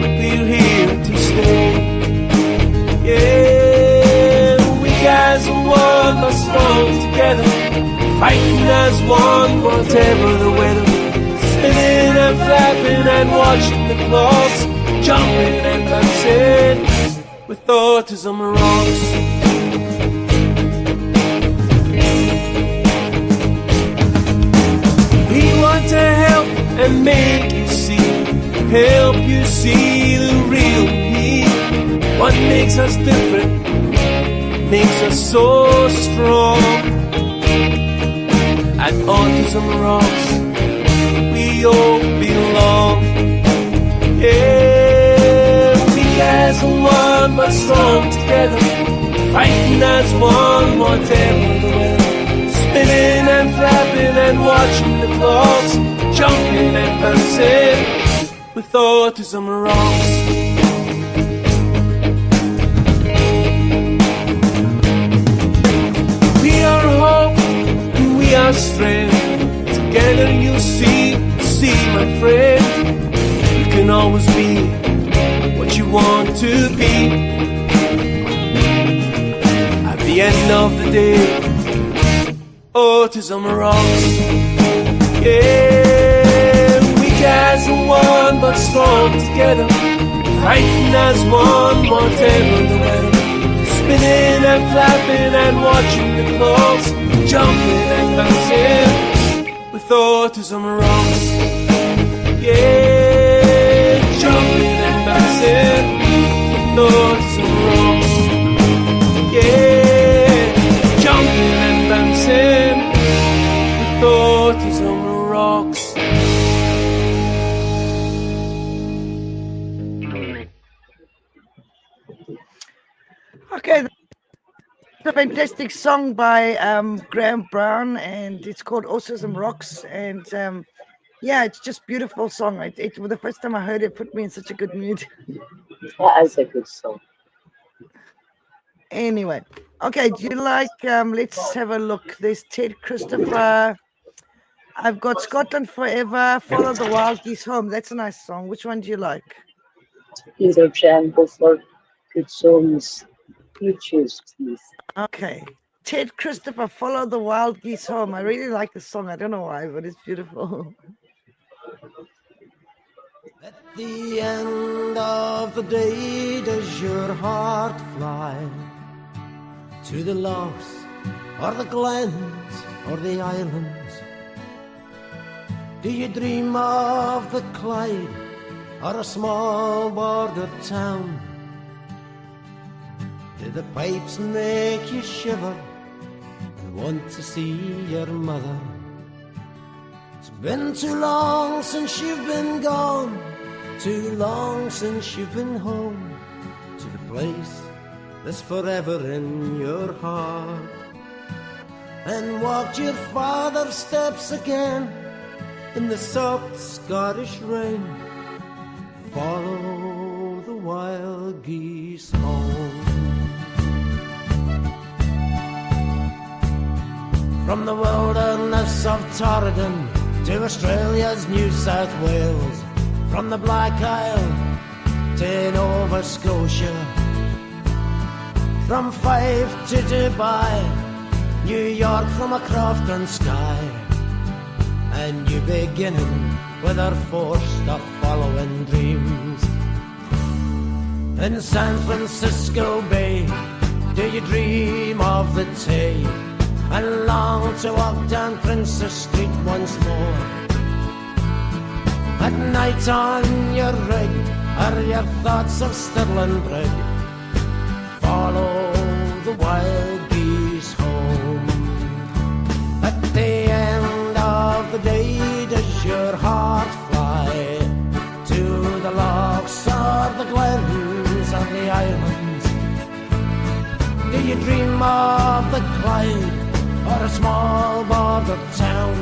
we're here to stay. Yeah, we guys are one, but strong together, fighting as one, whatever the weather. Spinning and flapping and watching the clocks, jumping and dancing with autism rocks. We want to help and make you see, help you see the real me. What makes us different, makes us so strong. At Autism Rocks, we all belong. Yeah, we guys are one, but strong together, fighting as one, whatever the weather. Spinning and flapping and watching the clocks, jumping and dancing with Autism Rocks. We are hope and we are strength. Together you'll see my friend. You can always be what you want to be. At the end of the day, Autism Rocks. Yeah, we guys are one, but strong together, fighting as one, whatever the weather. Spinning and flapping and watching the clocks, jumping and dancing with Autism Rocks. Yeah, jumping and dancing with Autism Rocks. Yeah, jumping and dancing with Autism Rocks. Okay, it's a fantastic song by Graham Brown, and it's called Autism Rocks. And yeah, it's just beautiful song. It the first time I heard it, put me in such a good mood. That is a good song. Anyway, okay, do you like? Let's have a look. There's Ted Christopher. I've got Scotland Forever. Follow the Wild Geese Home. That's a nice song. Which one do you like? Either Jem, both are good songs. You choose, please. Okay. Ted Christopher, Follow the Wild Geese Home. I really like the song. I don't know why, but it's beautiful. At the end of the day, does your heart fly to the lochs, or the glens, or the islands? Do you dream of the Clyde, or a small border town? Do the pipes make you shiver and want to see your mother? It's been too long since you've been gone, too long since you've been home, to the place that's forever in your heart, and walked your father's steps again in the soft Scottish rain. Follow the wild geese home. From the wilderness of Torridon to Australia's New South Wales, from the Black Isle to Nova Scotia, from Fife to Dubai, New York from a Crofton sky, and you beginning with our forced of following dreams. In San Francisco Bay, do you dream of the Tay, and long to walk down Princess Street once more? At night on your rig are your thoughts of Stirling Brig. Follow the wild geese home. At the end of the day, does your heart fly to the lochs or the glens or the islands? Do you dream of the Clyde or a small border town?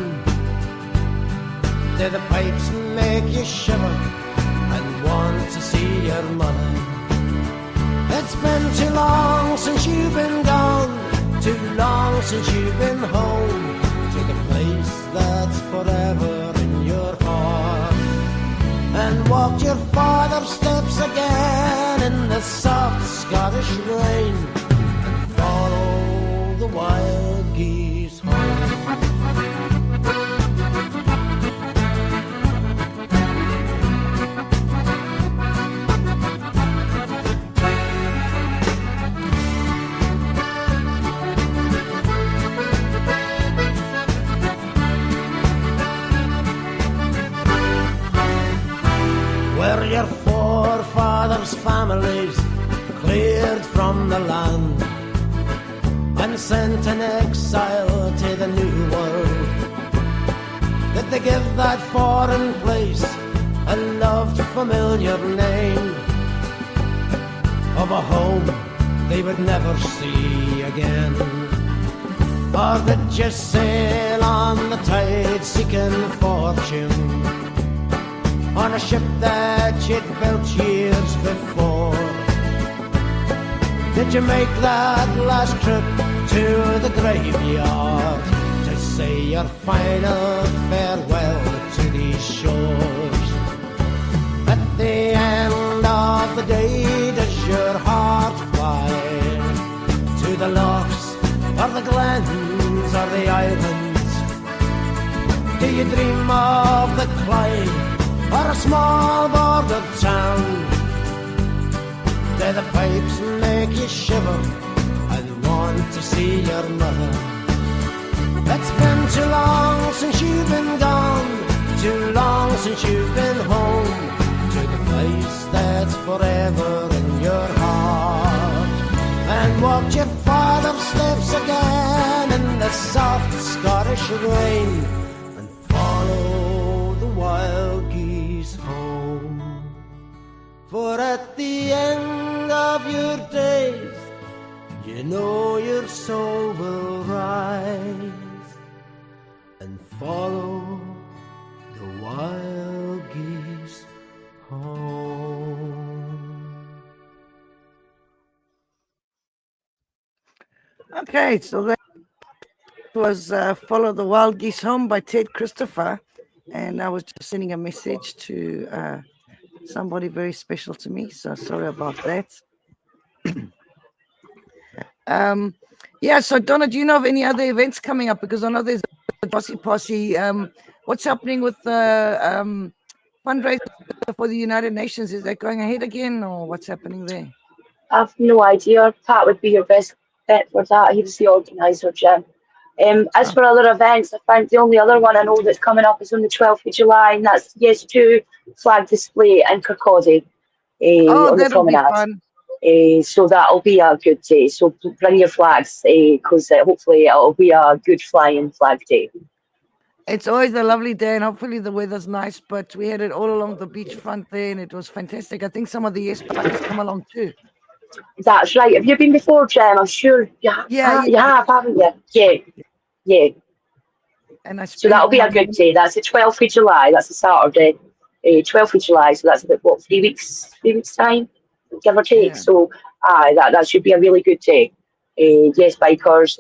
Do the pipes make you shiver and want to see your mother? It's been too long since you've been gone, too long since you've been home, to the place that's forever in your heart, and walked your father's steps again in the soft Scottish rain, and follow the wild geese home. Where your forefathers' families cleared from the land and sent in exile to the new world, did they give that foreign place a loved familiar name of a home they would never see again? Or did you sail on the tide seeking fortune on a ship that you'd built years before? Did you make that last trip to the graveyard to say your final farewell to these shores? At the end of the day, does your heart fly to the lochs or the glens or the islands? Do you dream of the Clyde or a small border town? Do the pipes make you shiver and want to see your mother? It's been too long since you've been gone, too long since you've been home to the place that's forever in your heart, and walked your father's steps again in the soft Scottish rain, and follow the wild geese home. For at the end of your days, you know your soul will rise and follow the wild geese home. Okay, so that was Follow the Wild Geese Home by Ted Christopher. And I was just sending a message to somebody very special to me. So sorry about that. Yeah, so Donna, do you know of any other events coming up? Because I know there's a Posse. What's happening with the fundraiser for the United Nations? Is that going ahead again, or what's happening there? I've no idea. Pat would be your best bet for that. He was the organiser, Jim. As for other events, I think the only other one I know that's coming up is on the 12th of July, and that's Yes 2 flag display in Kirkcaldy on the that'll be promenade. fun. So that'll be a good day. So bring your flags, because hopefully it'll be a good flying flag day. It's always a lovely day, and hopefully the weather's nice. But we had it all along the beachfront there, and it was fantastic. I think some of the Yes Buckers come along too. That's right. Have you been before, Jem? I'm sure you have. Yeah, you have, haven't you? Yeah. And So that'll be a good day. That's the 12th of July. That's a Saturday. 12th of July. So that's about 3 weeks time, give or take. Yeah. So that should be a really good day. Yes, bikers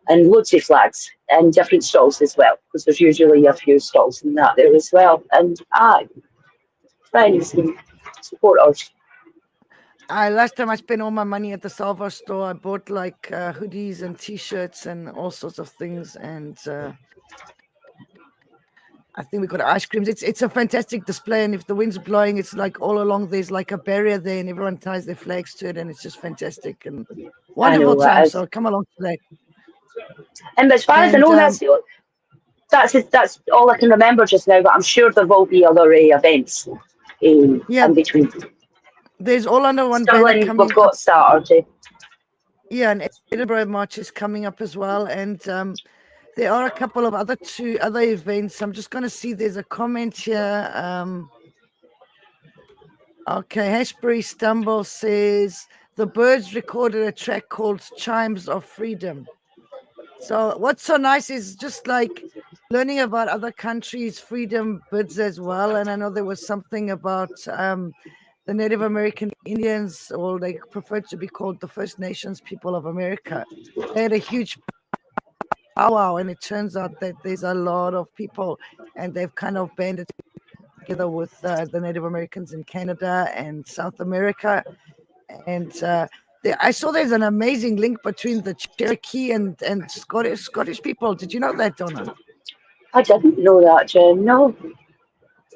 and loads of flags and different stalls as well, because there's usually a few stalls in that there as well. And friends and supporters. Last time I spent all my money at the Salva store. I bought like hoodies and T-shirts and all sorts of things, and I think we got ice creams. It's a fantastic display, and if the wind's blowing, it's like all along there's like a barrier there, and everyone ties their flags to it, and it's just fantastic and wonderful time. So come along today. And as far as I know, that's all I can remember just now. But I'm sure there will be other events in between. There's all under one banner Stirling, coming we've got Saturday. Yeah, and Edinburgh March is coming up as well, and there are a couple of other events. I'm just going to see. There's a comment here. Okay, Hashbury Stumble says the Birds recorded a track called "Chimes of Freedom." So what's so nice is just like learning about other countries' freedom bids as well. And I know there was something about the Native American Indians, or they prefer to be called the First Nations people of America. They had a huge powwow, and it turns out that there's a lot of people, and they've kind of banded together with the Native Americans in Canada and South America. And I saw there's an amazing link between the Cherokee and Scottish people. Did you know that, Donna? I didn't know that, Jen. No.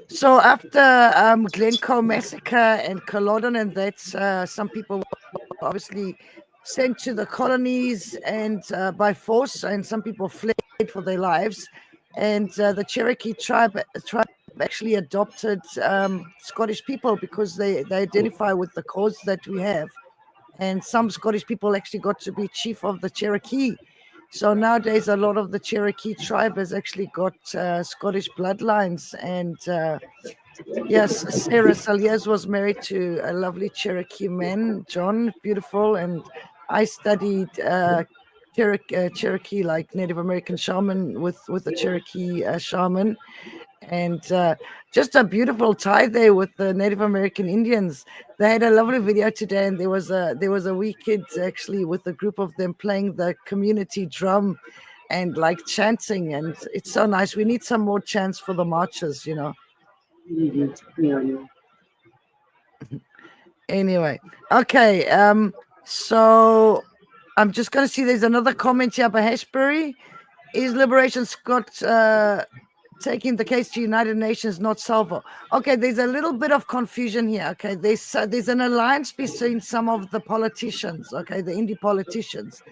So after Glencoe massacre and Culloden, and that's some people were obviously sent to the colonies and by force, and some people fled for their lives. And the Cherokee tribe actually adopted Scottish people because they identify with the cause that we have. And some Scottish people actually got to be chief of the Cherokee. So nowadays, a lot of the Cherokee tribe has actually got Scottish bloodlines. And yes, Sarah Saliers was married to a lovely Cherokee man, John, beautiful. And I studied Cherokee, like Native American shaman with a Cherokee shaman. And just a beautiful tie there with the Native American Indians. They had a lovely video today, and there was a wee kid actually with a group of them playing the community drum and like chanting, and it's so nice. We need some more chants for the marches, you know. Yeah. Anyway, okay. So I'm just going to see there's another comment here by Hashbury. Is Liberation Scott taking the case to United Nations, not Salvo? Okay, there's a little bit of confusion here. Okay, there's an alliance between some of the politicians, okay, the indie politicians,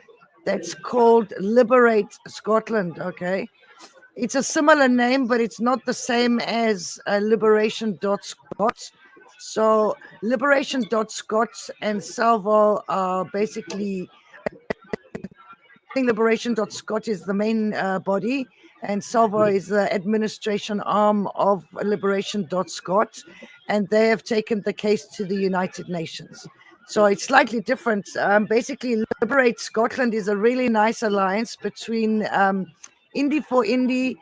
that's called Liberate Scotland. Okay, it's a similar name, but it's not the same as Liberation.Scot. So Liberation.Scot and Salvo are basically, I think Liberation.Scot is the main body, and Salvo is the administration arm of Liberation.Scot, and they have taken the case to the United Nations. So it's slightly different. Basically, Liberate Scotland is a really nice alliance between Indie for Indie,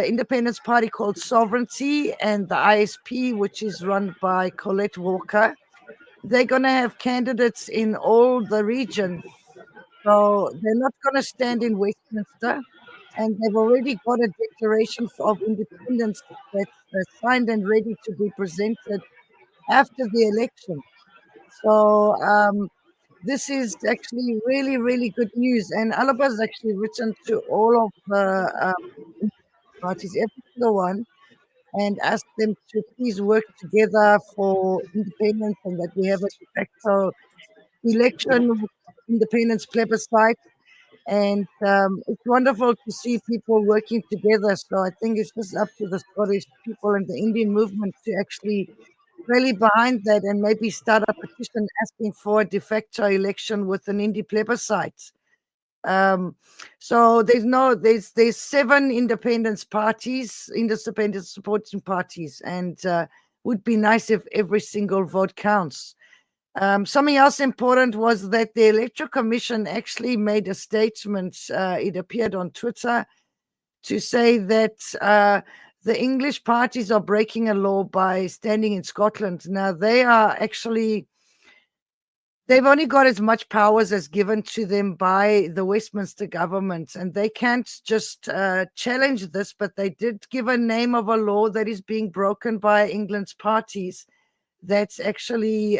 independence party called Sovereignty, and the ISP, which is run by Colette Walker. They're going to have candidates in all the regions. So they're not going to stand in Westminster, and they've already got a declaration of independence that's signed and ready to be presented after the election. So this is actually really, really good news. And Alaba's actually written to all of the parties, every single one, and asked them to please work together for independence and that we have a de facto election with independence plebiscite. And it's wonderful to see people working together. So I think it's just up to the Scottish people and the Indian movement to actually rally behind that and maybe start a petition asking for a de facto election with an Indie plebiscite. So there's 7 independence parties, independent supporting parties, and would be nice if every single vote counts. Something else important was that the Electoral Commission actually made a statement. It appeared on Twitter to say that the English parties are breaking a law by standing in Scotland. Now, they've only got as much powers as given to them by the Westminster government, and they can't just challenge this, but they did give a name of a law that is being broken by England's parties. That's actually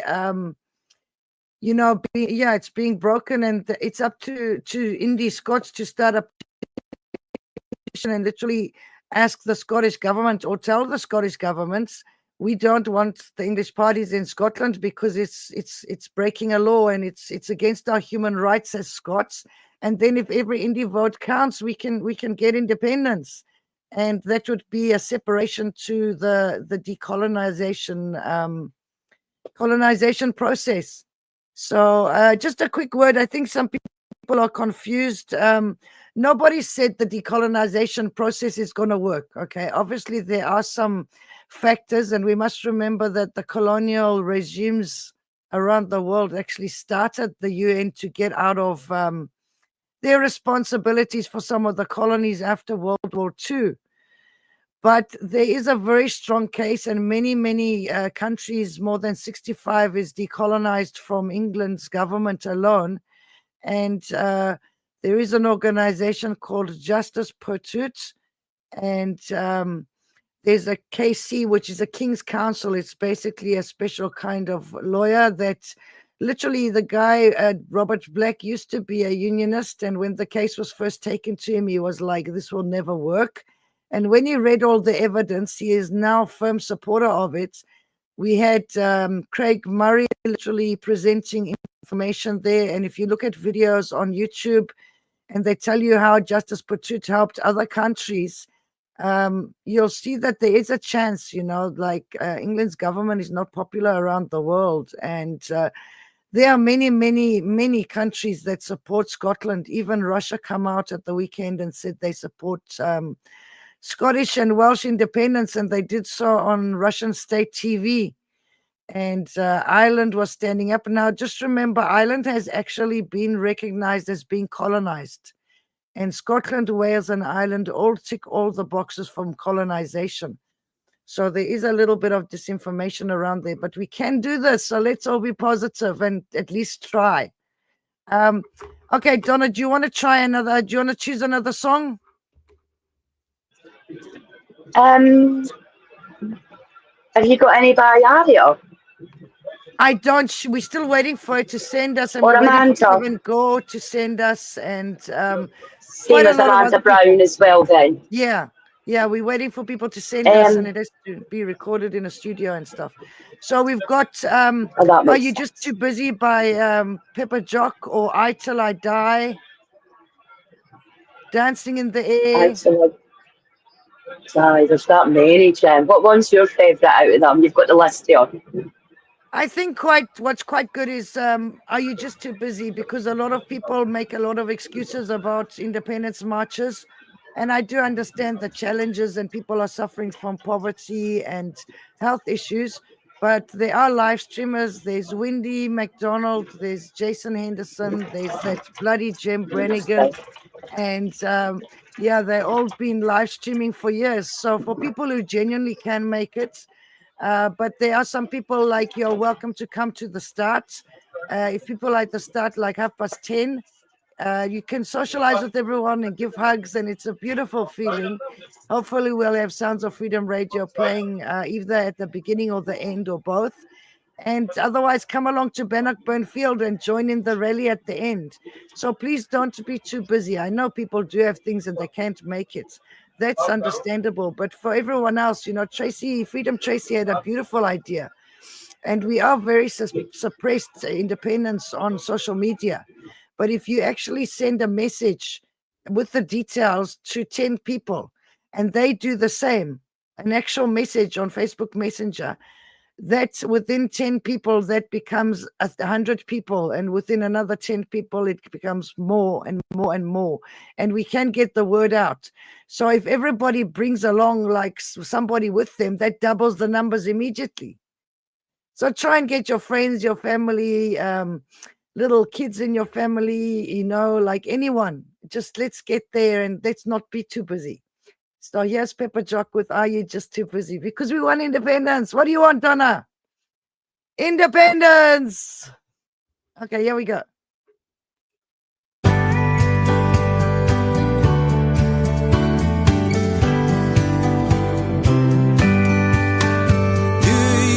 it's being broken, and it's up to Indie Scots to start a petition and literally ask the Scottish government or tell the Scottish governments, we don't want the English parties in Scotland because it's breaking a law and it's against our human rights as Scots. And then if every Indie vote counts, we can get independence, and that would be a separation to the colonization process. So just a quick word. I think some people are confused. Nobody said the decolonization process is going to work. Okay, obviously there are some factors, and we must remember that the colonial regimes around the world actually started the UN to get out of their responsibilities for some of the colonies after World War II. But there is a very strong case, and many countries, more than 65, is decolonized from England's government alone. And there is an organization called Justice Pursuit, and there's a KC, which is a King's Counsel. It's basically a special kind of lawyer that literally the guy, Robert Black, used to be a unionist. And when the case was first taken to him, he was like, this will never work. And when he read all the evidence, he is now a firm supporter of it. We had Craig Murray literally presenting information there. And if you look at videos on YouTube and they tell you how Justice Putut helped other countries, you'll see that there is a chance, like England's government is not popular around the world. And there are many, many, many countries that support Scotland. Even Russia come out at the weekend and said they support Scottish and Welsh independence, and they did so on Russian state TV. And Ireland was standing up. Now, just remember, Ireland has actually been recognized as being colonized. And Scotland, Wales, and Ireland all tick all the boxes from colonization. So there is a little bit of disinformation around there, but we can do this. So let's all be positive and at least try. Okay, Donna, do you want to choose another song? Have you got any by Ario? I don't. We're still waiting for it to send us, and Or we're waiting for Amanda. Kevin Gore to send us, and Same quite a as lot of Amanda other Brown people. as well then. Yeah, we're waiting for people to send us, and Um, it has to be recorded in a studio and stuff. So we've got. that Are makes you just too busy by Pepper Jock or I Till I Die? Dancing in the Air. Excellent. Aye, there's that many, Jen. What one's your favourite out of them? You've got the list here. I think what's quite good is Are You Just Too Busy? Because a lot of people make a lot of excuses about independence marches. And I do understand the challenges and people are suffering from poverty and health issues. But there are live streamers. There's Wendy McDonald. There's Jason Henderson. There's that bloody Jem Brannigan. And they've all been live streaming for years. So for people who genuinely can make it, but there are some people like you're welcome to come to the start. If people like the start like 10:30, you can socialize with everyone and give hugs, and it's a beautiful feeling. Hopefully we'll have Sounds of Freedom Radio playing either at the beginning or the end or both. And otherwise, come along to Bannockburn Field and join in the rally at the end. So please don't be too busy. I know people do have things and they can't make it. That's understandable. But for everyone else, Freedom Tracy had a beautiful idea. And we are very suppressed independence on social media. But if you actually send a message with the details to 10 people and they do the same, an actual message on Facebook Messenger, that's within 10 people, that becomes 100 people. And within another 10 people, it becomes more and more and more. And we can get the word out. So if everybody brings along like somebody with them, that doubles the numbers immediately. So try and get your friends, your family, little kids in your family, like anyone. Just let's get there and let's not be too busy. So here's Pepper Jock with Are You Just Too Busy? Because we want independence. What do you want, Donna? Independence. Okay, here we go. Do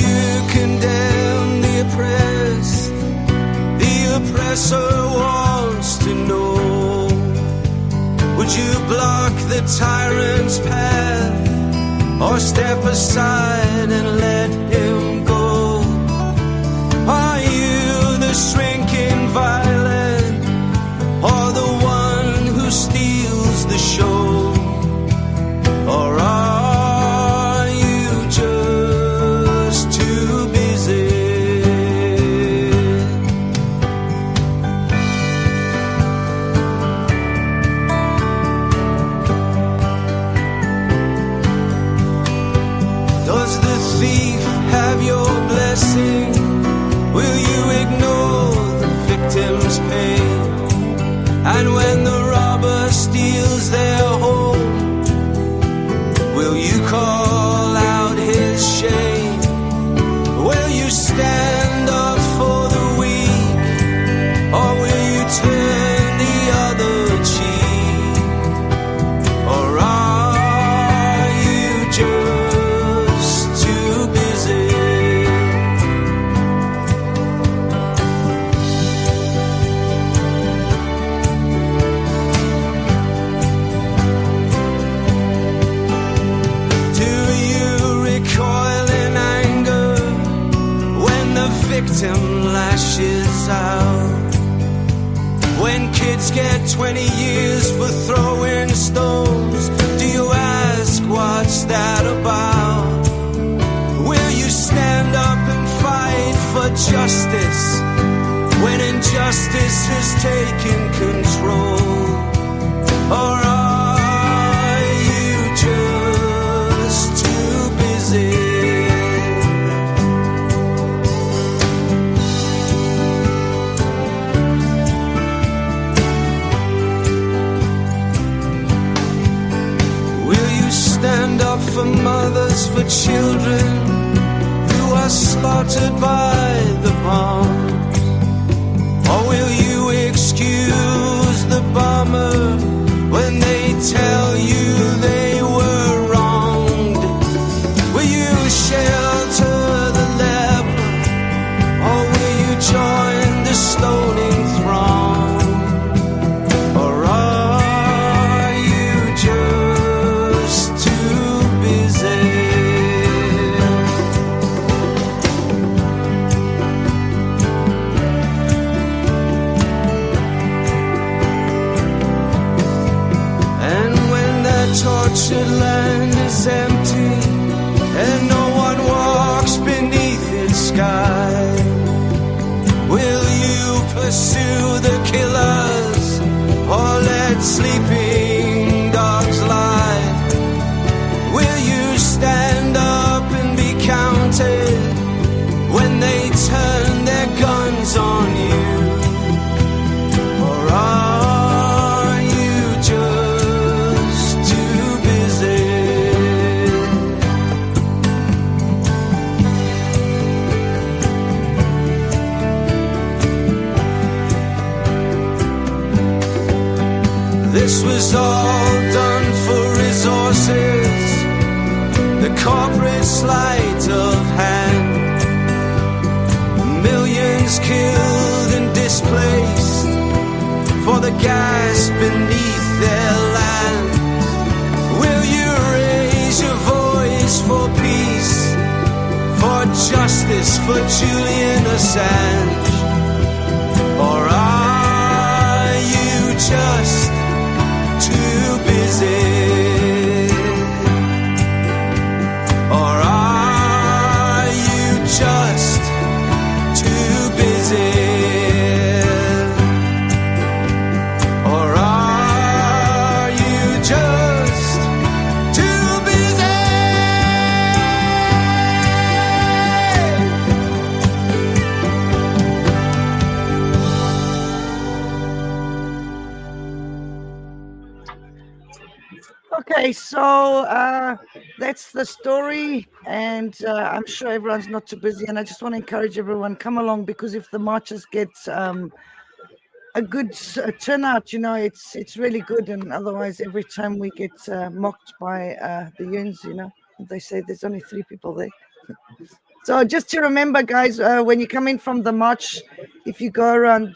you condemn the oppressed? The oppressor wants to know. Would you block the tyrant's path or step aside and let him go? Are you the shrinking violet or the one who steals the show? Or are you just too busy? Does the thief have your blessing? Will you ignore the victim's pain? And when the robber steals their home, will you call out his shame? Will you stand up for the weak? Or will you turn the other cheek? Or are you just lashes out. When kids get 20 years for throwing stones, do you ask what's that about? Will you stand up and fight for justice when injustice has taken control? Or are you just too busy? Will you stand up for mothers, for children who are slaughtered by the bombs? Or will you excuse the bomber when they tell you they were wronged? Will you shelter the leper, or will you join the stoning throng? Or are you just too busy? Tortured land is empty and no one walks beneath its sky. Will you pursue the killers or let sleeping dogs lie? Will you stand up and be counted when they turn their guns on you? Or are you just too busy? This was all done for resources, the corporate sleight of hand. Millions killed and displaced for the gas beneath their land. Will you raise your voice for peace, for justice, for Julian Assange? Or are you just too busy? Or are you just too busy? Or are you just too busy? Okay, so that's the story, and I'm sure everyone's not too busy. And I just want to encourage everyone, come along, because if the marches get a good turnout, you know, it's really good. And otherwise, every time we get mocked by the Yuns, you know, they say there's only 3 people there. So just to remember, guys, when you come in from the march, if you go around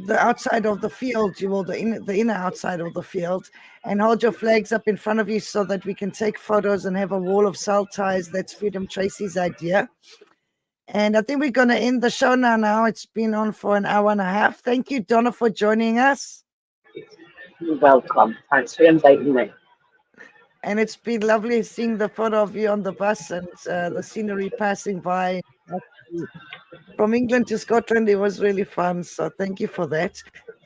the outside of the field, you will the inner outside of the field, and hold your flags up in front of you so that we can take photos and have a wall of cell ties. That's Freedom Tracy's idea. And I think we're going to end the show now. It's been on for an hour and a half. Thank you, Donna, for joining us. You're welcome. Thanks for inviting me. And it's been lovely seeing the photo of you on the bus and the scenery passing by. From England to Scotland, it was really fun. So thank you for that.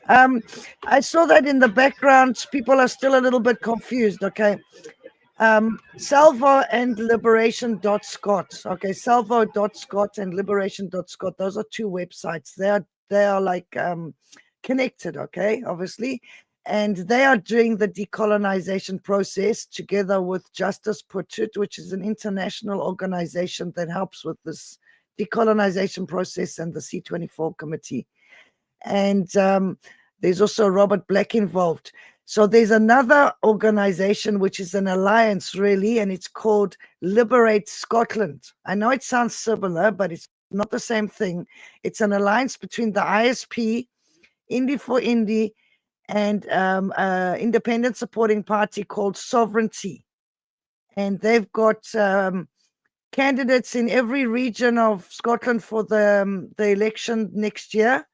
I saw that in the background, people are still a little bit confused. Okay. Salvo and liberation.scot. Okay. Salvo.scot and liberation.scot. Those are 2 websites. They are like connected. Okay. Obviously. And they are doing the decolonization process together with Justice Pursuit, which is an international organization that helps with this decolonization process, and the C24 committee. And there's also Robert Black involved. So there's another organization, which is an alliance really, and it's called Liberate Scotland. I know it sounds similar, but it's not the same thing. It's an alliance between the ISP, Indie for Indie, and independent supporting party called Sovereignty. And they've got candidates in every region of Scotland for the election next year.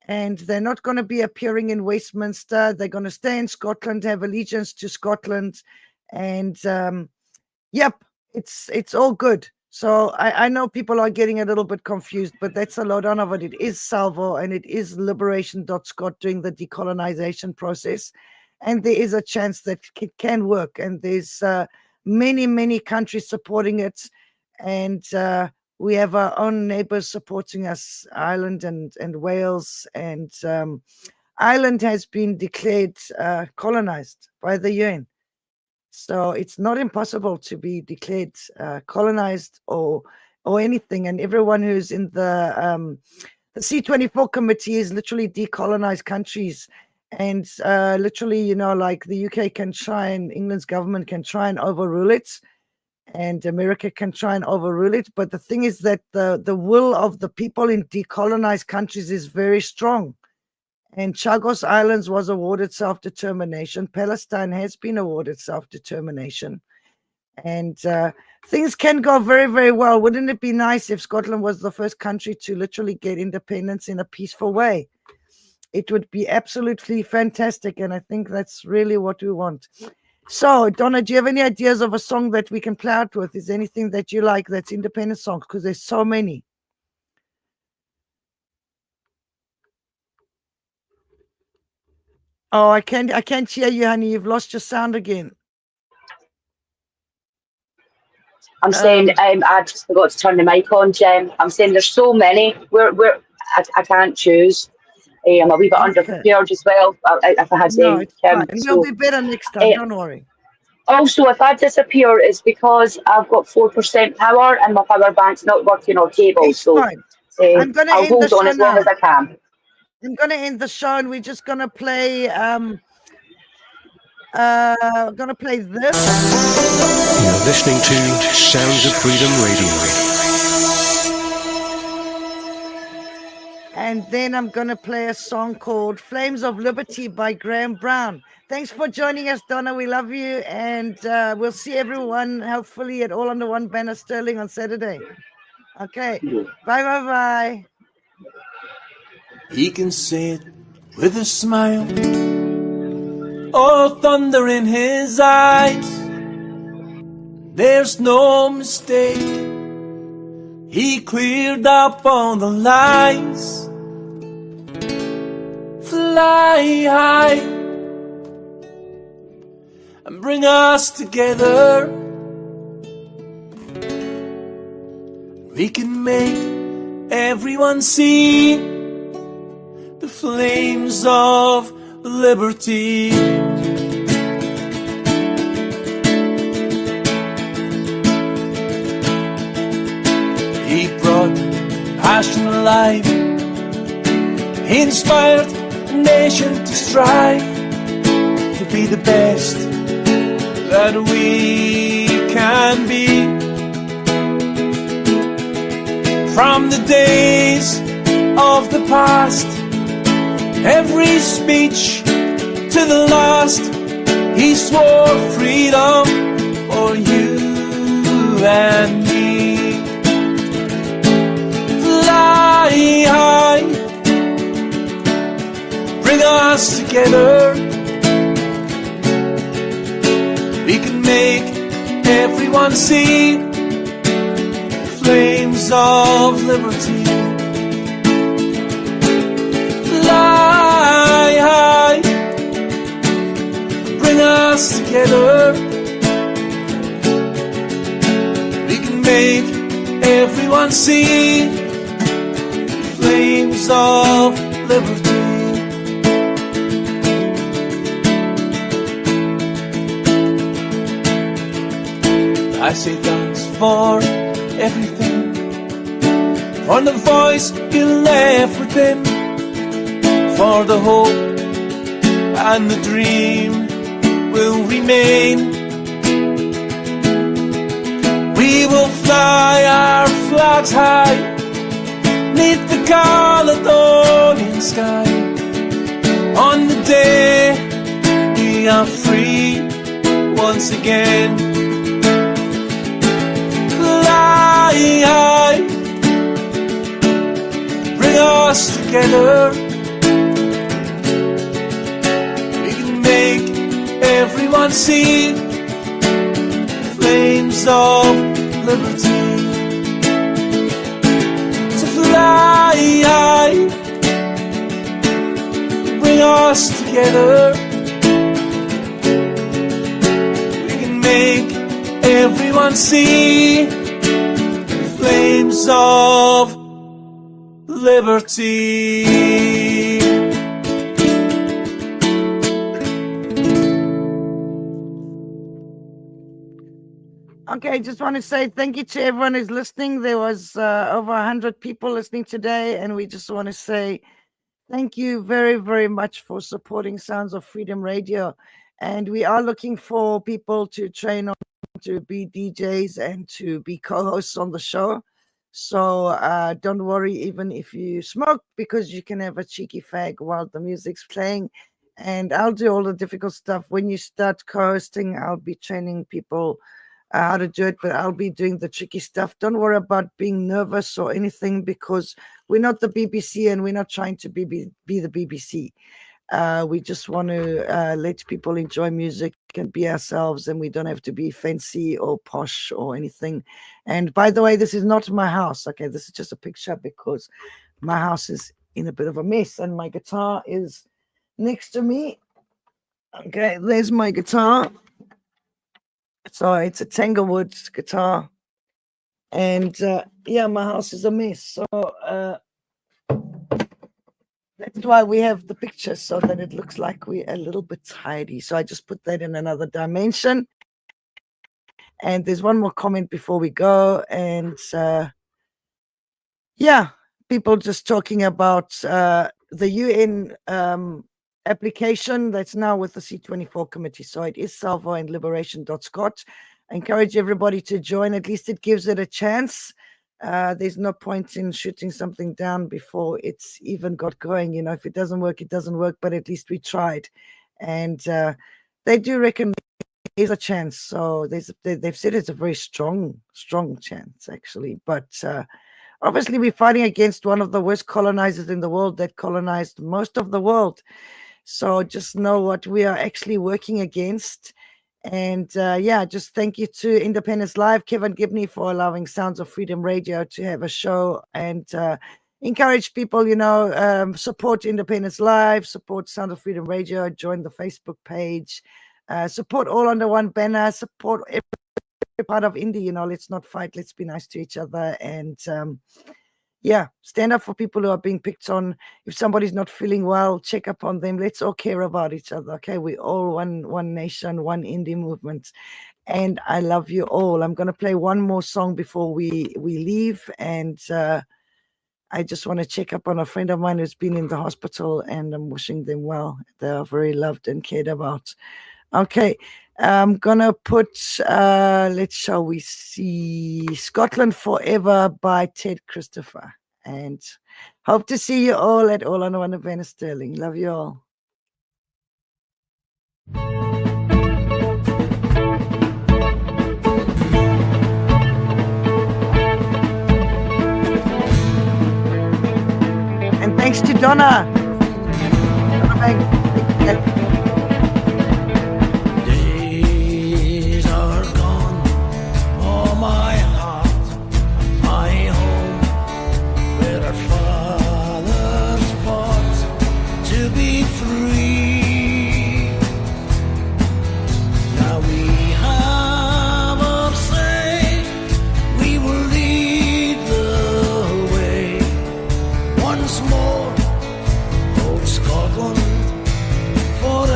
And they're not going to be appearing in Westminster. They're going to stay in Scotland, have allegiance to Scotland. And yep, it's all good. So I know people are getting a little bit confused, but that's a lot of it. It is Salvo and it is Liberation.Scot doing the decolonization process. And there is a chance that it can work. And there's many, many countries supporting it. And we have our own neighbors supporting us, Ireland and Wales. And Ireland has been declared colonized by the UN. So it's not impossible to be declared colonized or anything. And everyone who's in the C24 committee is literally decolonized countries. And literally, like the UK can try and England's government can try and overrule it. And America can try and overrule it. But the thing is that the will of the people in decolonized countries is very strong. And Chagos Islands was awarded self-determination. Palestine has been awarded self-determination. And things can go very, very well. Wouldn't it be nice if Scotland was the first country to literally get independence in a peaceful way? It would be absolutely fantastic. And I think that's really what we want. So, Donna, do you have any ideas of a song that we can play out with? Is there anything that you like that's independent songs? Because there's so many. Oh, I can't hear you, honey. You've lost your sound again. I'm saying I just forgot to turn the mic on, Jem. I'm saying there's so many. I can't choose. I'm a wee bit underprepared as well. If I had no, it's fine. And we'll be better next time. Don't worry. Also, if I disappear, it's because I've got 4% power and my power bank's not working or cable. It's fine. I'm going to hold on as long as I can. I'm going to end the show, and we're just going to play. Going to play this. You're listening to Sounds of Freedom Radio. And then I'm going to play a song called Flames of Liberty by Graham Brown. Thanks for joining us, Donna. We love you. And we'll see everyone, hopefully, at All Under One Banner Sterling on Saturday. Okay. Bye. He can say it with a smile. Oh, thunder in his eyes. There's no mistake. He cleared up all the lies. Fly high and bring us together. We can make everyone see the flames of liberty. He brought passion alive. He inspired a nation to strive to be the best that we can be. From the days of the past, every speech to the last, he swore freedom for you and me. Fly high, bring us together. We can make everyone see the flames of liberty. Fly high, bring us together. We can make everyone see the flames of liberty. I say thanks for everything, for the voice you left within, for the hope and the dream will remain. We will fly our flags high, neath the Caledonian sky, on the day we are free once again. Fly high, bring us together. We can make everyone see the flames of liberty. To fly high, bring us together. We can make everyone see the flames of liberty. Okay, just want to say thank you to everyone who's listening. There was over 100 people listening today, and we just want to say thank you very, very much for supporting Sounds of Freedom Radio. And we are looking for people to train on to be DJs and to be co-hosts on the show. So don't worry, even if you smoke, because you can have a cheeky fag while the music's playing. And I'll do all the difficult stuff. When you start co-hosting, I'll be training people how to do it, but I'll be doing the tricky stuff. Don't worry about being nervous or anything, because we're not the BBC and we're not trying to be the BBC. We just want to let people enjoy music and be ourselves, and we don't have to be fancy or posh or anything. And by the way, this is not my house. Okay, this is just a picture because my house is in a bit of a mess and my guitar is next to me. Okay, there's my guitar. So it's a Tanglewood guitar, and yeah, my house is a mess. So that's why we have the picture, so that it looks like we're a little bit tidy. So I just put that in another dimension. And there's one more comment before we go, and yeah, people just talking about the UN application that's now with the C24 committee. So it is salvo and liberation.scot. I encourage everybody to join. At least it gives it a chance. There's no point in shooting something down before it's even got going. You know, if it doesn't work, it doesn't work, but at least we tried. And they do reckon there's a chance. So they've said it's a very strong chance, actually. But obviously we're fighting against one of the worst colonizers in the world that colonized most of the world. So just know what we are actually working against. And yeah, just thank you to Independence Live, Kevin Gibney, for allowing Sounds of Freedom Radio to have a show, and encourage people, you know, support Independence Live, support Sound of Freedom Radio, join the Facebook page, support all under one banner, support every part of indie. You know, let's not fight, let's be nice to each other. And yeah, stand up for people who are being picked on. If somebody's not feeling well, check up on them. Let's all care about each other. Okay, we all one nation, one indie movement. And I love you all. I'm going to play one more song before we leave. And I just want to check up on a friend of mine who's been in the hospital, and I'm wishing them well. They are very loved and cared about. Okay, I'm gonna put shall we see, Scotland Forever by Ted Christopher, and hope to see you all at All on One of Vanna Sterling. Love you all. And thanks to Donna. Days are gone, oh my heart, my home, where our fathers fought to be free. Now we have our say, we will lead the way. Once more, old Scotland forever.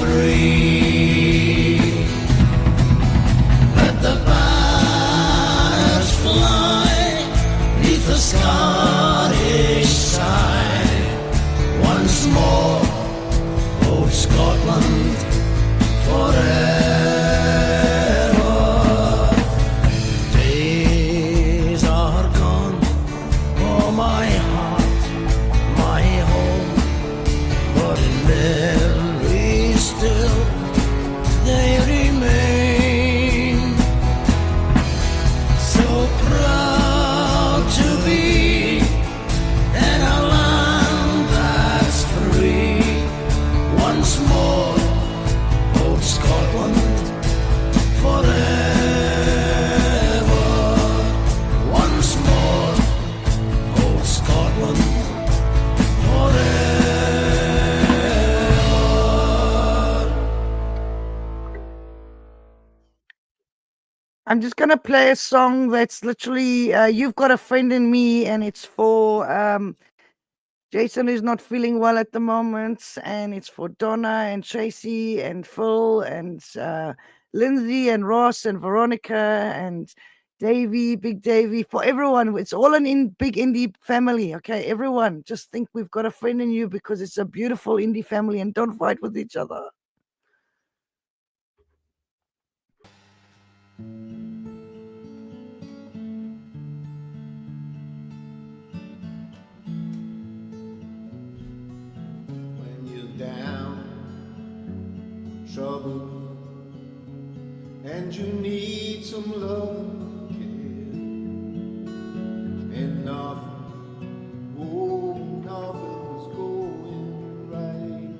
free. Let the banners fly neath the Scottish sky. Once more, old Scotland forever. Days are gone, oh my heart, my home, but in memory still they remain. So proud to be in a land that's free. Once more, old Scotland forever. Once more, old Scotland forever. I'm just gonna play a song that's literally "You've Got a Friend in Me," and it's for Jason, who's not feeling well at the moment, and it's for Donna and Tracy and Phil and Lindsay and Ross and Veronica and Davey, Big Davey, for everyone. It's all an big indie family, okay? Everyone, just think we've got a friend in you because it's a beautiful indie family, and don't fight with each other. When you're down, trouble, and you need some love and care, and nothing, oh, nothing's going right.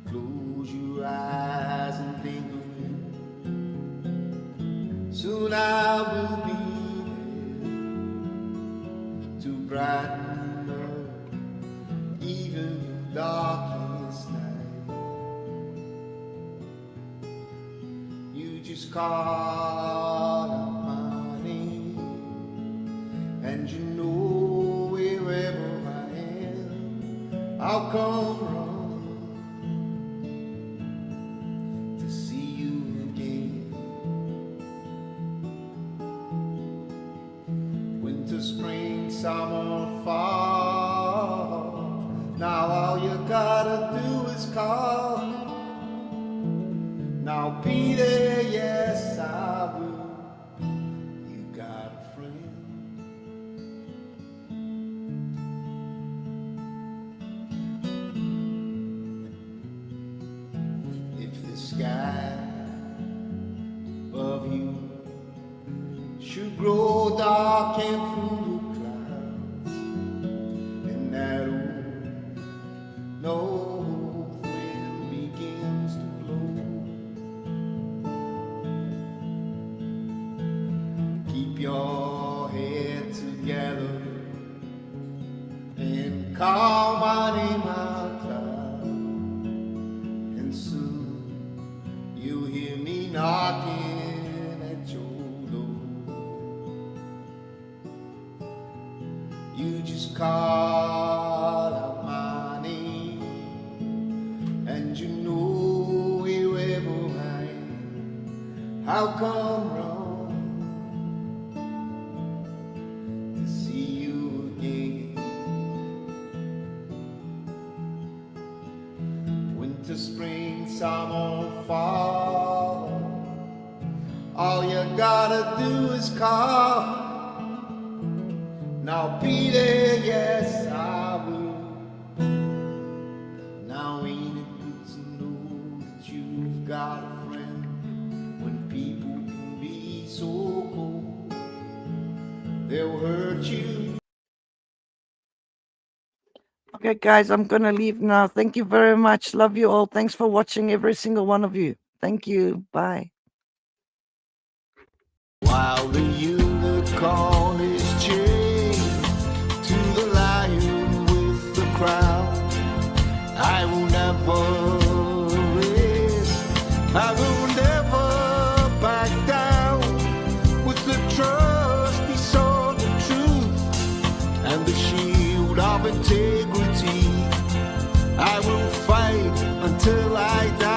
Close your eyes and think of him. Soon I will be there to brighten up even your darkest night. You just call out my name, and you know wherever I am, I'll come run to see you again. Winter, spring, summer, fall. Now all you gotta do is call. Now be there, yes I will. You got a friend. If the sky above you should grow dark and full of clouds, and that old north wind begins to blow, keep your head together and call my name out loud, and soon you'll hear me knocking at your door. You just call out my name, and you know wherever I am, I'll come round to see you again. Winter, spring, summer, fall. All you gotta do is call. Now be there, yes I will. Now ain't it good to know that you've got a friend when people can be so cold? They'll hurt you. Okay, guys, I'm gonna leave now. Thank you very much. Love you all. Thanks for watching, every single one of you. Thank you. Bye. While the unicorn is chained to the lion with the crown, I will never rest, I will never back down. With the trusty sword of truth and the shield of integrity, until I die.